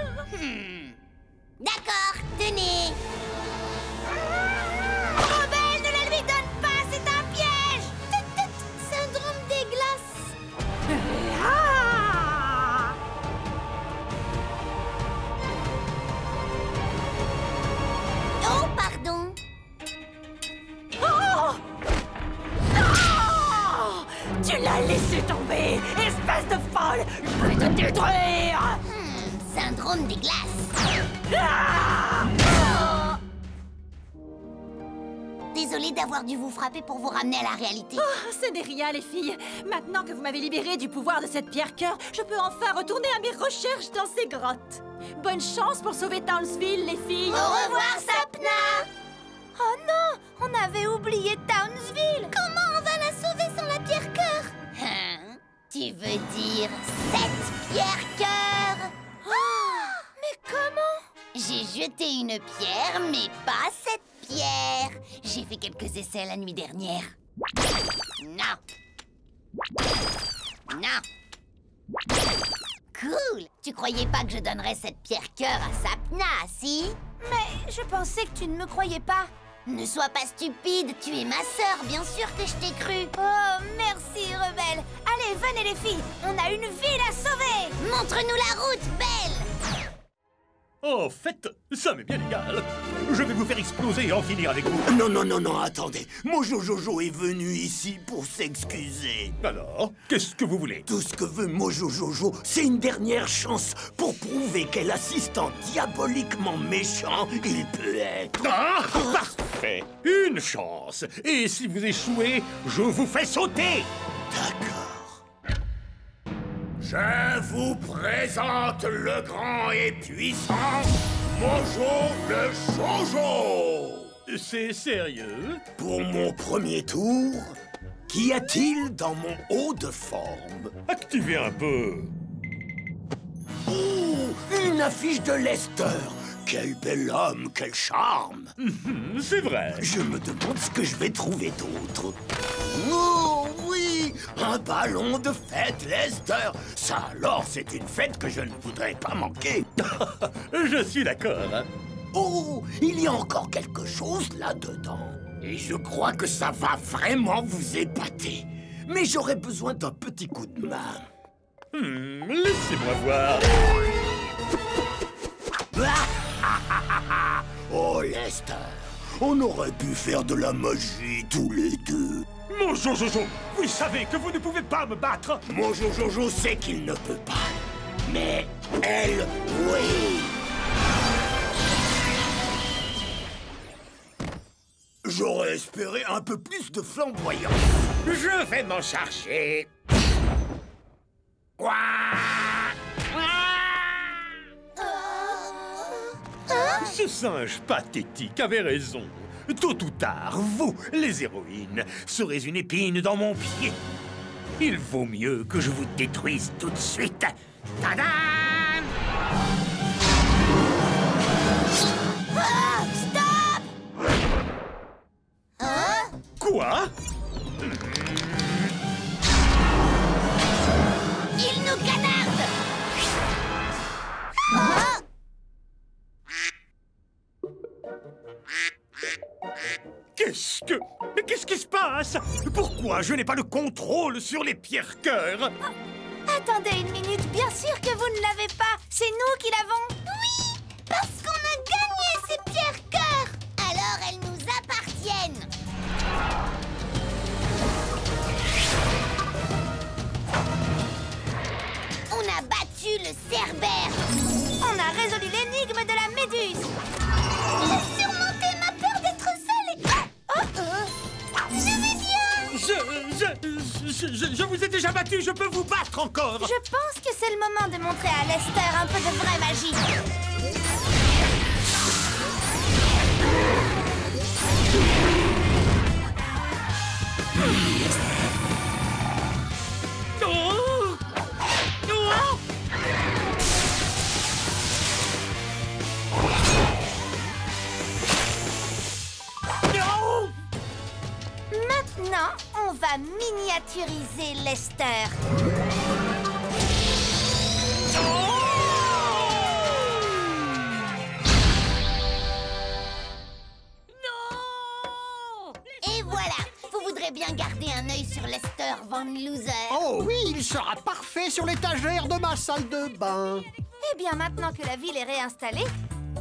D'accord, tenez. Rebelle, ne la lui donne pas, c'est un piège. Syndrome des glaces. Oh, pardon. Oh! Oh! Tu l'as laissé tomber, espèce de folle. Je vais te détruire. Syndrome des glaces. Désolée d'avoir dû vous frapper pour vous ramener à la réalité. Oh, ce n'est rien, les filles. Maintenant que vous m'avez libérée du pouvoir de cette pierre cœur, je peux enfin retourner à mes recherches dans ces grottes. Bonne chance pour sauver Townsville, les filles. Au revoir, Sapna. Oh non, on avait oublié Townsville. Comment on va la sauver sans la pierre cœur? Hein? Tu veux dire cette pierre cœur? Mais comment? J'ai jeté une pierre, mais pas cette pierre. J'ai fait quelques essais la nuit dernière. Non. Non. Cool. Tu croyais pas que je donnerais cette pierre cœur à Sapna, si? Mais je pensais que tu ne me croyais pas. Ne sois pas stupide, tu es ma sœur, bien sûr que je t'ai cru. Oh, merci, Rebelle. Allez, venez les filles, on a une ville à sauver. Montre-nous la route, Belle. En fait, ça m'est bien égal. Je vais vous faire exploser et en finir avec vous. Non, non, non, non, attendez. Mojo Jojo est venu ici pour s'excuser. Alors, qu'est-ce que vous voulez? Tout ce que veut Mojo Jojo, c'est une dernière chance pour prouver quel assistant diaboliquement méchant il peut être. Ah, parfait. Une chance. Et si vous échouez, je vous fais sauter. D'accord. Je vous présente le grand et puissant Mojo le Jojo. C'est sérieux? Pour mon premier tour, qu'y a-t-il dans mon haut de forme? Activez un peu. Oh, une affiche de Lester. Quel bel homme, quel charme. C'est vrai. Je me demande ce que je vais trouver d'autre. Oh oui, un ballon de fête, Lester. Ça alors, c'est une fête que je ne voudrais pas manquer. Je suis d'accord. Oh, il y a encore quelque chose là-dedans. Et je crois que ça va vraiment vous épater. Mais j'aurais besoin d'un petit coup de main. Laissez-moi voir. Oh, Lester, on aurait pu faire de la magie tous les deux. Mon Jojojo, vous savez que vous ne pouvez pas me battre. Mon Jojojo sait qu'il ne peut pas. Mais elle, oui. J'aurais espéré un peu plus de flamboyance. Je vais m'en charger. Ce singe pathétique avait raison. Tôt ou tard, vous, les héroïnes, serez une épine dans mon pied. Il vaut mieux que je vous détruise tout de suite. Tadam! Oh, stop! Hein? Quoi? Il nous canarde! Oh! Mais qu'est-ce qui se passe? Pourquoi je n'ai pas le contrôle sur les pierres-cœurs? Attendez une minute, bien sûr que vous ne l'avez pas. C'est nous qui l'avons. Oui, parce qu'on a gagné ces pierres-cœurs. Alors elles nous appartiennent. On a battu le Cerbère. On a résolu l'énigme de la méduse. J'ai surmonté ma peur d'être seule et... Je vais bien. Je vous ai déjà battu, je peux vous battre encore. Je pense que c'est le moment de montrer à Lester un peu de vraie magie. Maintenant, on va miniaturiser Lester. Et voilà, vous voudrez bien garder un œil sur Lester Van Loser. Oh oui, il sera parfait sur l'étagère de ma salle de bain. Eh bien, maintenant que la ville est réinstallée,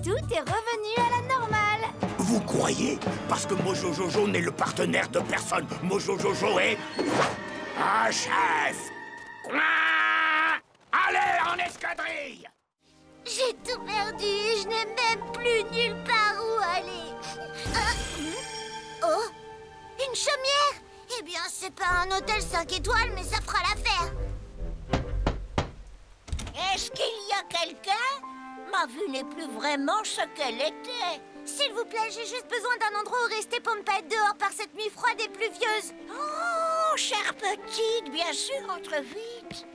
tout est revenu à la normale. Vous croyez? Parce que Mojo Jojo n'est le partenaire de personne. Mojo Jojo est... un chef. Allez, en escadrille! J'ai tout perdu et je n'ai même plus nulle part où aller. Oh, une chaumière? Eh bien, c'est pas un hôtel 5 étoiles, mais ça fera l'affaire. Est-ce qu'il y a quelqu'un? Ma vue n'est plus vraiment ce qu'elle était. S'il vous plaît, j'ai juste besoin d'un endroit où rester pour ne pas être dehors par cette nuit froide et pluvieuse. Oh, chère petite, bien sûr, entre vite.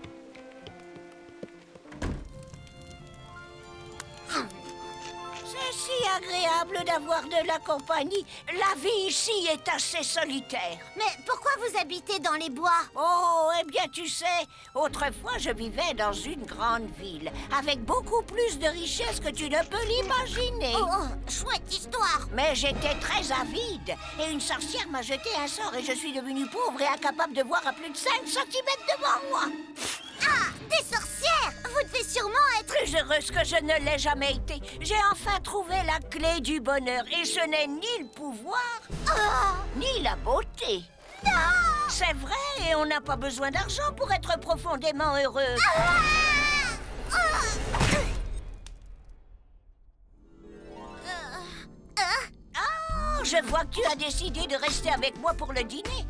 C'est si agréable d'avoir de la compagnie. La vie ici est assez solitaire. Mais pourquoi vous habitez dans les bois? Oh, eh bien, tu sais, autrefois, je vivais dans une grande ville, avec beaucoup plus de richesses que tu ne peux l'imaginer. Oh, chouette histoire. Mais j'étais très avide, et une sorcière m'a jeté un sort, et je suis devenue pauvre et incapable de voir à plus de 5 centimètres devant moi. Ah, des sorcières! Vous devez sûrement être... Plus heureuse que je ne l'ai jamais été. J'ai enfin trouvé la clé du bonheur. Et ce n'est ni le pouvoir, ni la beauté. Non! C'est vrai, et on n'a pas besoin d'argent pour être profondément heureux. Oh, je vois que tu as décidé de rester avec moi pour le dîner.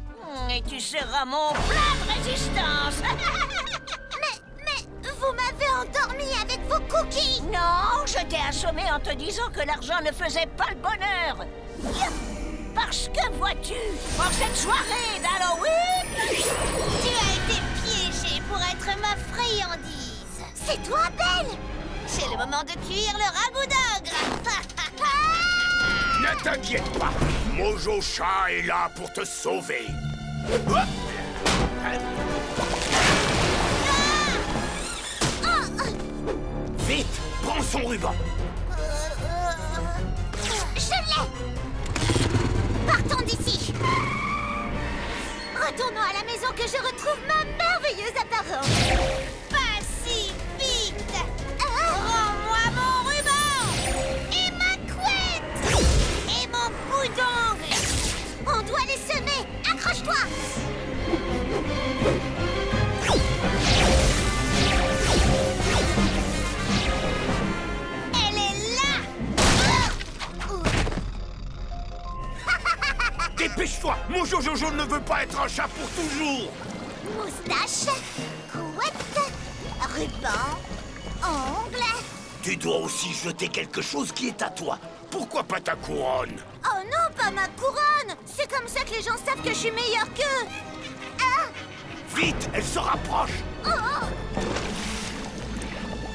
Et tu seras mon plat de résistance. Mais vous m'avez endormi avec vos cookies. Non, je t'ai assommé en te disant que l'argent ne faisait pas le bonheur. Parce que, vois-tu, pour cette soirée d'Halloween... Tu as été piégé pour être ma friandise. C'est toi, Belle. C'est le moment de cuire le ragoût d'ogre. Ne t'inquiète pas, Mojo Chat est là pour te sauver. Vite, prends son ruban. Je l'ai. Partons d'ici. Retournons à la maison que je retrouve ma merveilleuse apparence. Pas si vite. Rends-moi mon ruban. Accroche-toi! Elle est là! Dépêche-toi! Mon Jojojo ne veut pas être un chat pour toujours! Moustache, couette, ruban, ongle. Tu dois aussi jeter quelque chose qui est à toi. Pourquoi pas ta couronne? Oh non, pas ma couronne! C'est comme ça que les gens savent que je suis meilleure qu'eux! Ah! Vite, elle se rapproche! Oh, oh.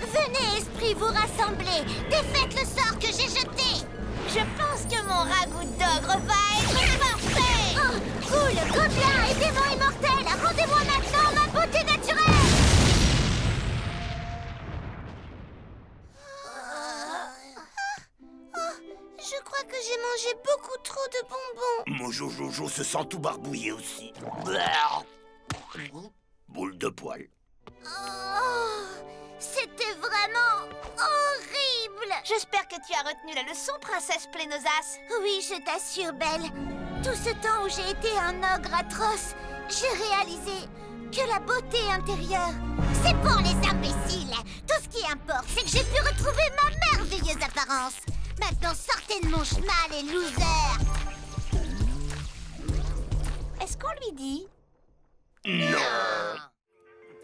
Venez, esprit, vous rassembler! Défaites le sort que j'ai jeté! Je pense que mon ragoût d'ogre va être parfait! Oh, cool, gobelin et démon immortel! Rendez-moi maintenant ma beauté naturelle! Je crois que j'ai mangé beaucoup trop de bonbons. Mon Jojojo se sent tout barbouillé aussi. Boule de poil. Oh, c'était vraiment horrible. J'espère que tu as retenu la leçon, princesse Plénosas. Oui, je t'assure, Belle. Tout ce temps où j'ai été un ogre atroce, j'ai réalisé que la beauté intérieure, c'est pour les imbéciles. Tout ce qui importe, c'est que j'ai pu retrouver ma merveilleuse apparence. Maintenant, sortez de mon chemin, les losers. Est-ce qu'on lui dit? Non.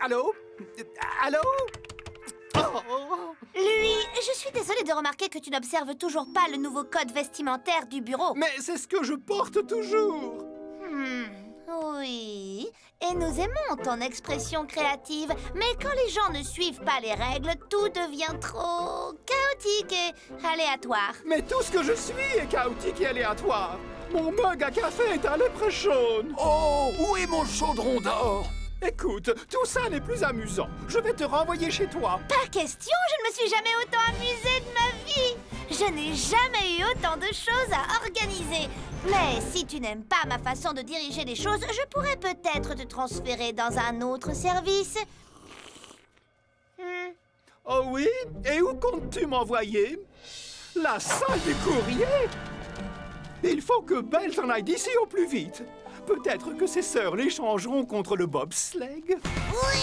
Allô? Allô? Oh. Lui, je suis désolée de remarquer que tu n'observes toujours pas le nouveau code vestimentaire du bureau. Mais c'est ce que je porte toujours. Oui, et nous aimons ton expression créative, mais quand les gens ne suivent pas les règles, tout devient trop chaotique et aléatoire. Mais tout ce que je suis est chaotique et aléatoire. Mon mug à café est un leprechaun. Oh, où est mon chaudron d'or? Écoute, tout ça n'est plus amusant. Je vais te renvoyer chez toi. Pas question, je ne me suis jamais autant amusée de ma vie. Je n'ai jamais eu autant de choses à organiser. Mais si tu n'aimes pas ma façon de diriger les choses, je pourrais peut-être te transférer dans un autre service. Oh oui? Et où comptes-tu m'envoyer? La salle des courriers? Il faut que Belle s'en aille d'ici au plus vite. Peut-être que ses sœurs l'échangeront contre le bobsleigh. Oui!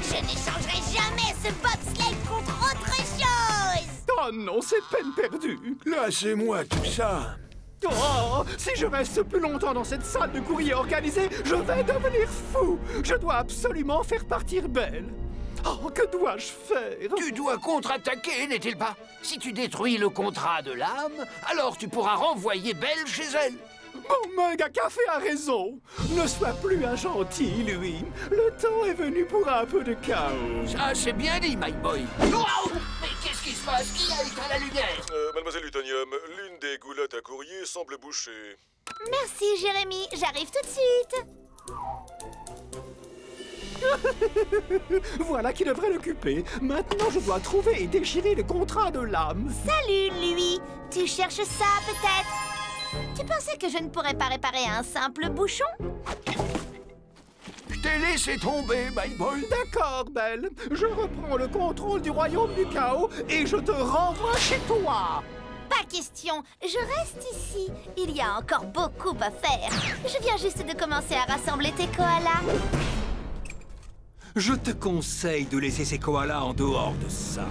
Je n'échangerai jamais ce bobsleigh contre autre chose! Oh non, c'est peine perdue. Lâchez-moi tout ça. Oh, si je reste plus longtemps dans cette salle de courrier organisée, je vais devenir fou. Je dois absolument faire partir Belle. Oh, que dois-je faire? Tu dois contre-attaquer, n'est-il pas? Si tu détruis le contrat de l'âme, alors tu pourras renvoyer Belle chez elle. Mon mug à café a raison. Ne sois plus un gentil, lui. Le temps est venu pour un peu de chaos. Ça, c'est bien dit, my boy. Wow! Mais qu'est-ce qui se passe? Qui a éteint la lumière? Mademoiselle Utonium, l'une des goulottes à courrier semble bouchée. Merci, Jérémy. J'arrive tout de suite. Voilà qui devrait l'occuper. Maintenant, je dois trouver et déchirer le contrat de l'âme. Salut, lui. Tu cherches ça, peut-être? Tu pensais que je ne pourrais pas réparer un simple bouchon? Je t'ai laissé tomber, my boy. D'accord, Belle. Je reprends le contrôle du royaume du chaos et je te renvoie chez toi. Pas question. Je reste ici. Il y a encore beaucoup à faire. Je viens juste de commencer à rassembler tes koalas. Je te conseille de laisser ces koalas en dehors de ça.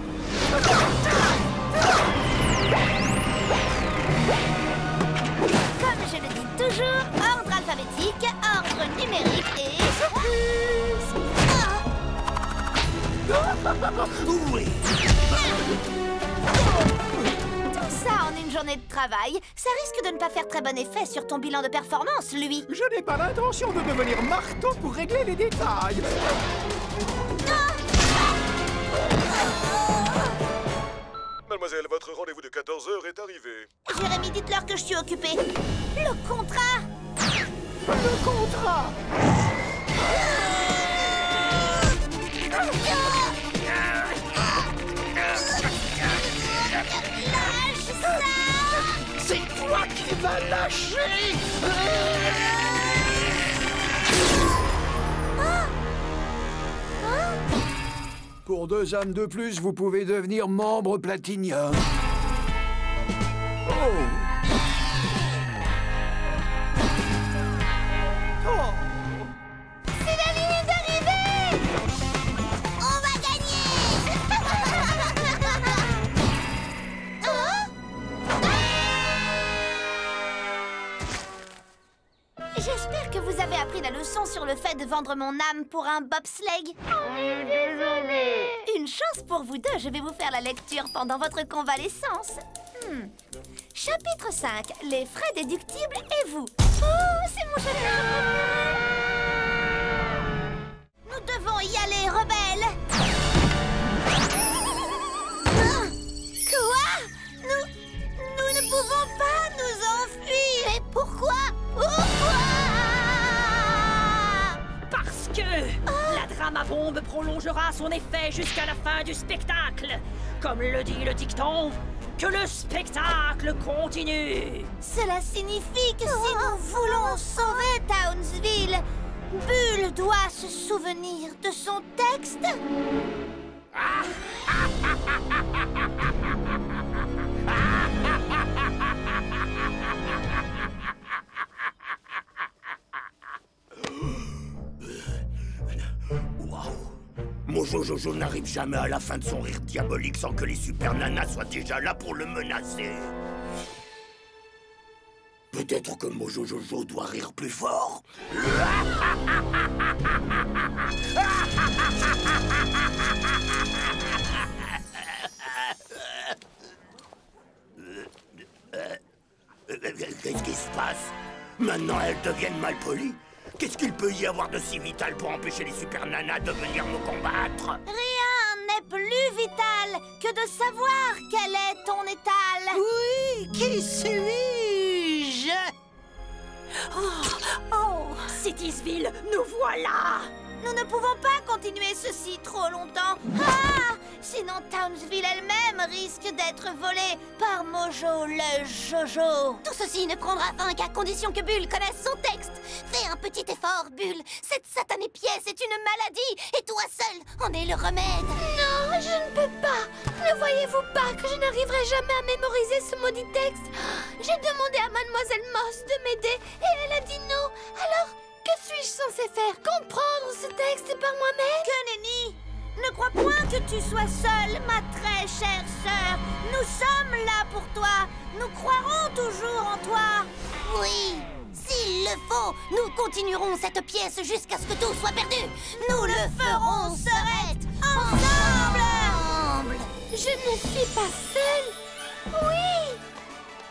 Comme je le dis toujours, ordre alphabétique, ordre numérique et... Oui. Tout ça en une journée de travail, ça risque de ne pas faire très bon effet sur ton bilan de performance, lui. Je n'ai pas l'intention de devenir marteau pour régler les détails. Mademoiselle, votre rendez-vous de 14h est arrivé. Jérémy, dites-leur que je suis occupée. Le contrat! Le contrat! Lâche ça! C'est toi qui vas lâcher! Pour 2 âmes de plus, vous pouvez devenir membre Platinium. Oh! J'espère que vous avez appris la leçon sur le fait de vendre mon âme pour un bobsleigh. On est désolé. Une chance pour vous deux, je vais vous faire la lecture pendant votre convalescence. Chapitre 5, les frais déductibles et vous. Oh, c'est mon chapitre. Nous devons y aller, rebelles. Quoi? Nous ne pouvons pas nous enfuir. Mais pourquoi? Parce que la drama-bombe prolongera son effet jusqu'à la fin du spectacle. Comme le dit le dicton, que le spectacle continue. Cela signifie que si nous voulons sauver Townsville, Bull doit se souvenir de son texte. Mojo Jojo n'arrive jamais à la fin de son rire diabolique sans que les super nanas soient déjà là pour le menacer. Peut-être que Mojo Jojo doit rire plus fort. Qu'est-ce qui se passe? Maintenant, elles deviennent malpolies? Qu'est-ce qu'il peut y avoir de si vital pour empêcher les super nanas de venir me combattre? Rien n'est plus vital que de savoir quel est ton étal. Oui, qui suis-je? Oh, Citiesville, nous voilà! Nous ne pouvons pas continuer ceci trop longtemps. Ah! Sinon Townsville elle-même risque d'être volée par Mojo le Jojo. Tout ceci ne prendra fin qu'à condition que Bull connaisse son texte. Fais un petit effort, Bull. Cette satanée pièce est une maladie et toi seul en es le remède. Non, je ne peux pas. Ne voyez-vous pas que je n'arriverai jamais à mémoriser ce maudit texte? J'ai demandé à Mademoiselle Moss de m'aider et elle a dit non. Alors, que suis-je censée faire? Comprendre ce texte par moi-même? Que nenni! Ne crois point que tu sois seule, ma très chère sœur. Nous sommes là pour toi. Nous croirons toujours en toi. Oui, s'il le faut, nous continuerons cette pièce jusqu'à ce que tout soit perdu. Nous le ferons, sœurette, ensemble. Je ne suis pas seule. Oui,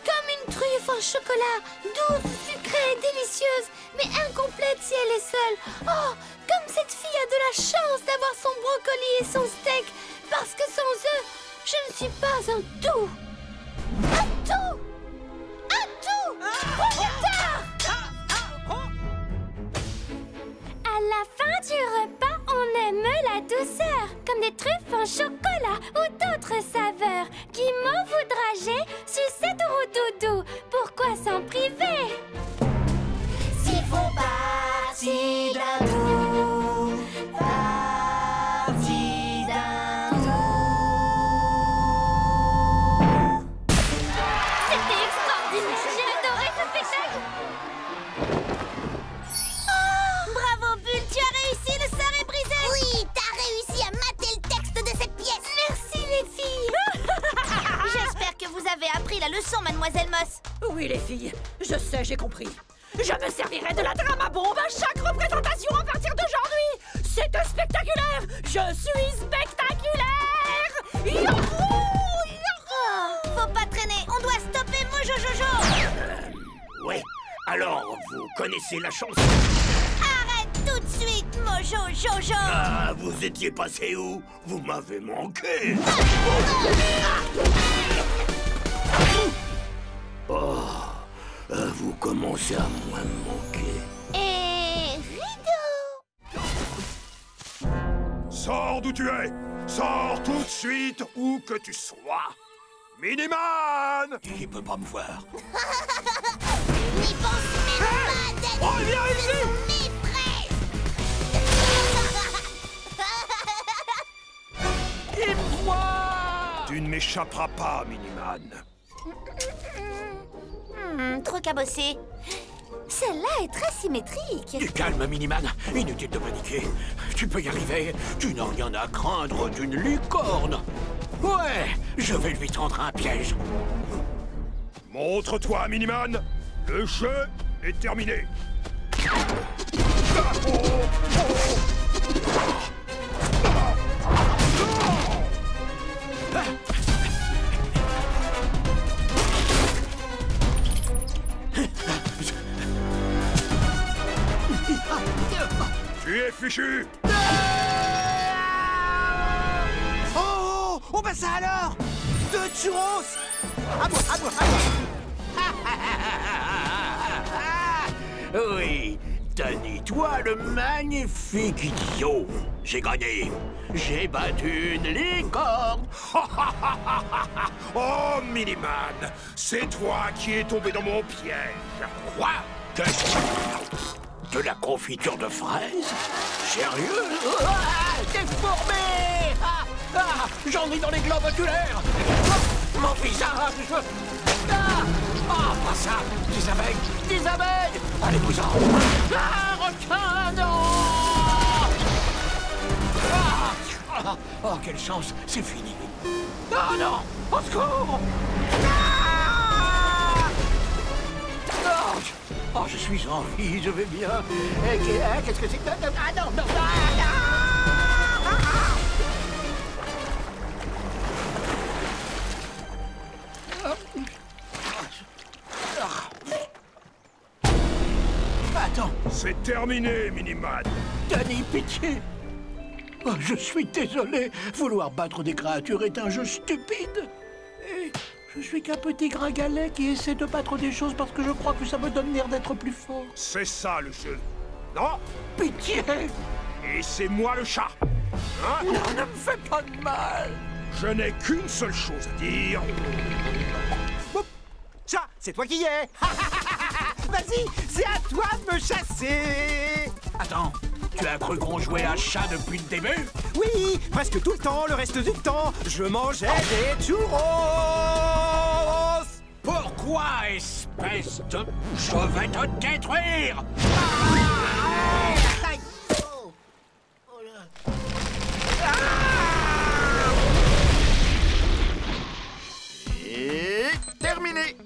comme une truffe en chocolat, douce, sucrée et délicieuse, mais incomplète si elle est seule. Oh, comme cette fille a de la chance d'avoir son brocoli et son steak, parce que sans eux, je ne suis pas un tout. Un tout. Un tout. À la fin du repas, on aime la douceur, comme des truffes en chocolat ou d'autres saveurs. Qui m'en voudra, j'ai sucette ou doudou, pourquoi s'en priver? S'il faut partir d'un tout, partir d'un tout. C'était extraordinaire, j'ai adoré ce spectacle. Bravo, Bull, tu as réussi, le sort est brisé. Oui, t'as réussi à mater le texte de cette pièce. Merci les filles. J'espère que vous avez appris la leçon, Mademoiselle Moss. Oui, les filles, je sais, j'ai compris. Je me servirai de la drama-bombe à chaque représentation à partir d'aujourd'hui. C'est spectaculaire. Je suis spectaculaire. Youhou! Faut pas traîner, on doit stopper Mojo Jojo. Ouais, alors, vous connaissez la chanson? Arrête tout de suite, Mojo Jojo. Ah, vous étiez passé où? Vous m'avez manqué. Oh, vous commencez à moins me manquer. Et rideau. Sors d'où tu es! Sors tout de suite, où que tu sois! Miniman! Il peut pas me voir. N'y pense même pas d'être... Oh, viens ici! Tu ne m'échapperas pas, Miniman. Trop cabossé. Celle-là est très symétrique. Du calme, Miniman. Inutile de paniquer. Tu peux y arriver. Tu n'as rien à craindre d'une licorne. Ouais, je vais lui tendre un piège. Montre-toi, Miniman. Le jeu est terminé. Tu es fichu! Oh bah ça alors! 2 churros! À moi! Oui, Danny, toi le magnifique idiot. J'ai gagné. J'ai battu une licorne. Oh, Miniman, c'est toi qui es tombé dans mon piège. Quoi? Qu'est-ce que... De la confiture de fraises? Sérieux? Déformé! J'en ai dans les globes oculaires! Mon visage! Pas ça! Des abeilles! Des abeilles! Allez-vous-en! Requin, non! Oh, quelle chance! C'est fini! Oh non! Au secours! Oh, je suis en vie, je vais bien. Qu'est-ce que c'est que... Ah non, non, Attends. C'est terminé, Miniman. Danny, pitié. Oh, je suis désolé. Vouloir battre des créatures est un jeu stupide. Et je suis qu'un petit gringalet qui essaie de battre des choses parce que je crois que ça me donne l'air d'être plus fort. C'est ça, le jeu. Non? Pitié. Et c'est moi le chat. Hein? Non, ne me fais pas de mal. Je n'ai qu'une seule chose à dire. Chat, c'est toi qui y es. Vas-y, c'est à toi de me chasser. Attends, tu as cru qu'on jouait à chat depuis le début? Oui, presque tout le temps, le reste du temps, je mangeais des churros. Pourquoi, espèce de... Je vais te détruire. Et terminé.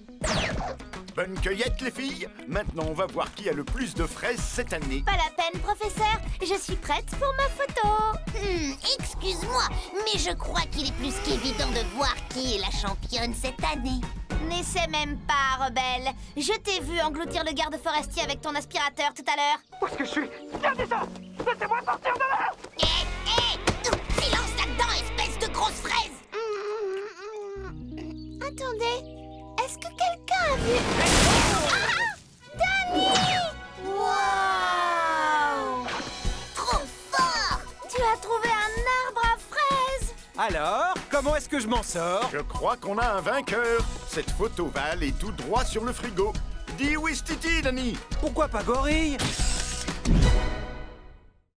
Bonne cueillette, les filles. Maintenant, on va voir qui a le plus de fraises cette année. Pas la peine, professeur. Je suis prête pour ma photo. Excuse-moi, mais je crois qu'il est plus qu'évident de voir qui est la championne cette année. N'essaie même pas, rebelle. Je t'ai vu engloutir le garde forestier avec ton aspirateur tout à l'heure. Où est-ce que je suis? Regardez ça. Laissez-moi sortir de là. Silence là-dedans, espèce de grosse fraise. Attendez, est-ce que quelqu'un a vu... Danny! Wow! Trop fort! Tu as trouvé un arbre à fraises! Alors, comment est-ce que je m'en sors? Je crois qu'on a un vainqueur. Cette photo va aller tout droit sur le frigo. Dis Ouistiti, Danny. Pourquoi pas gorille?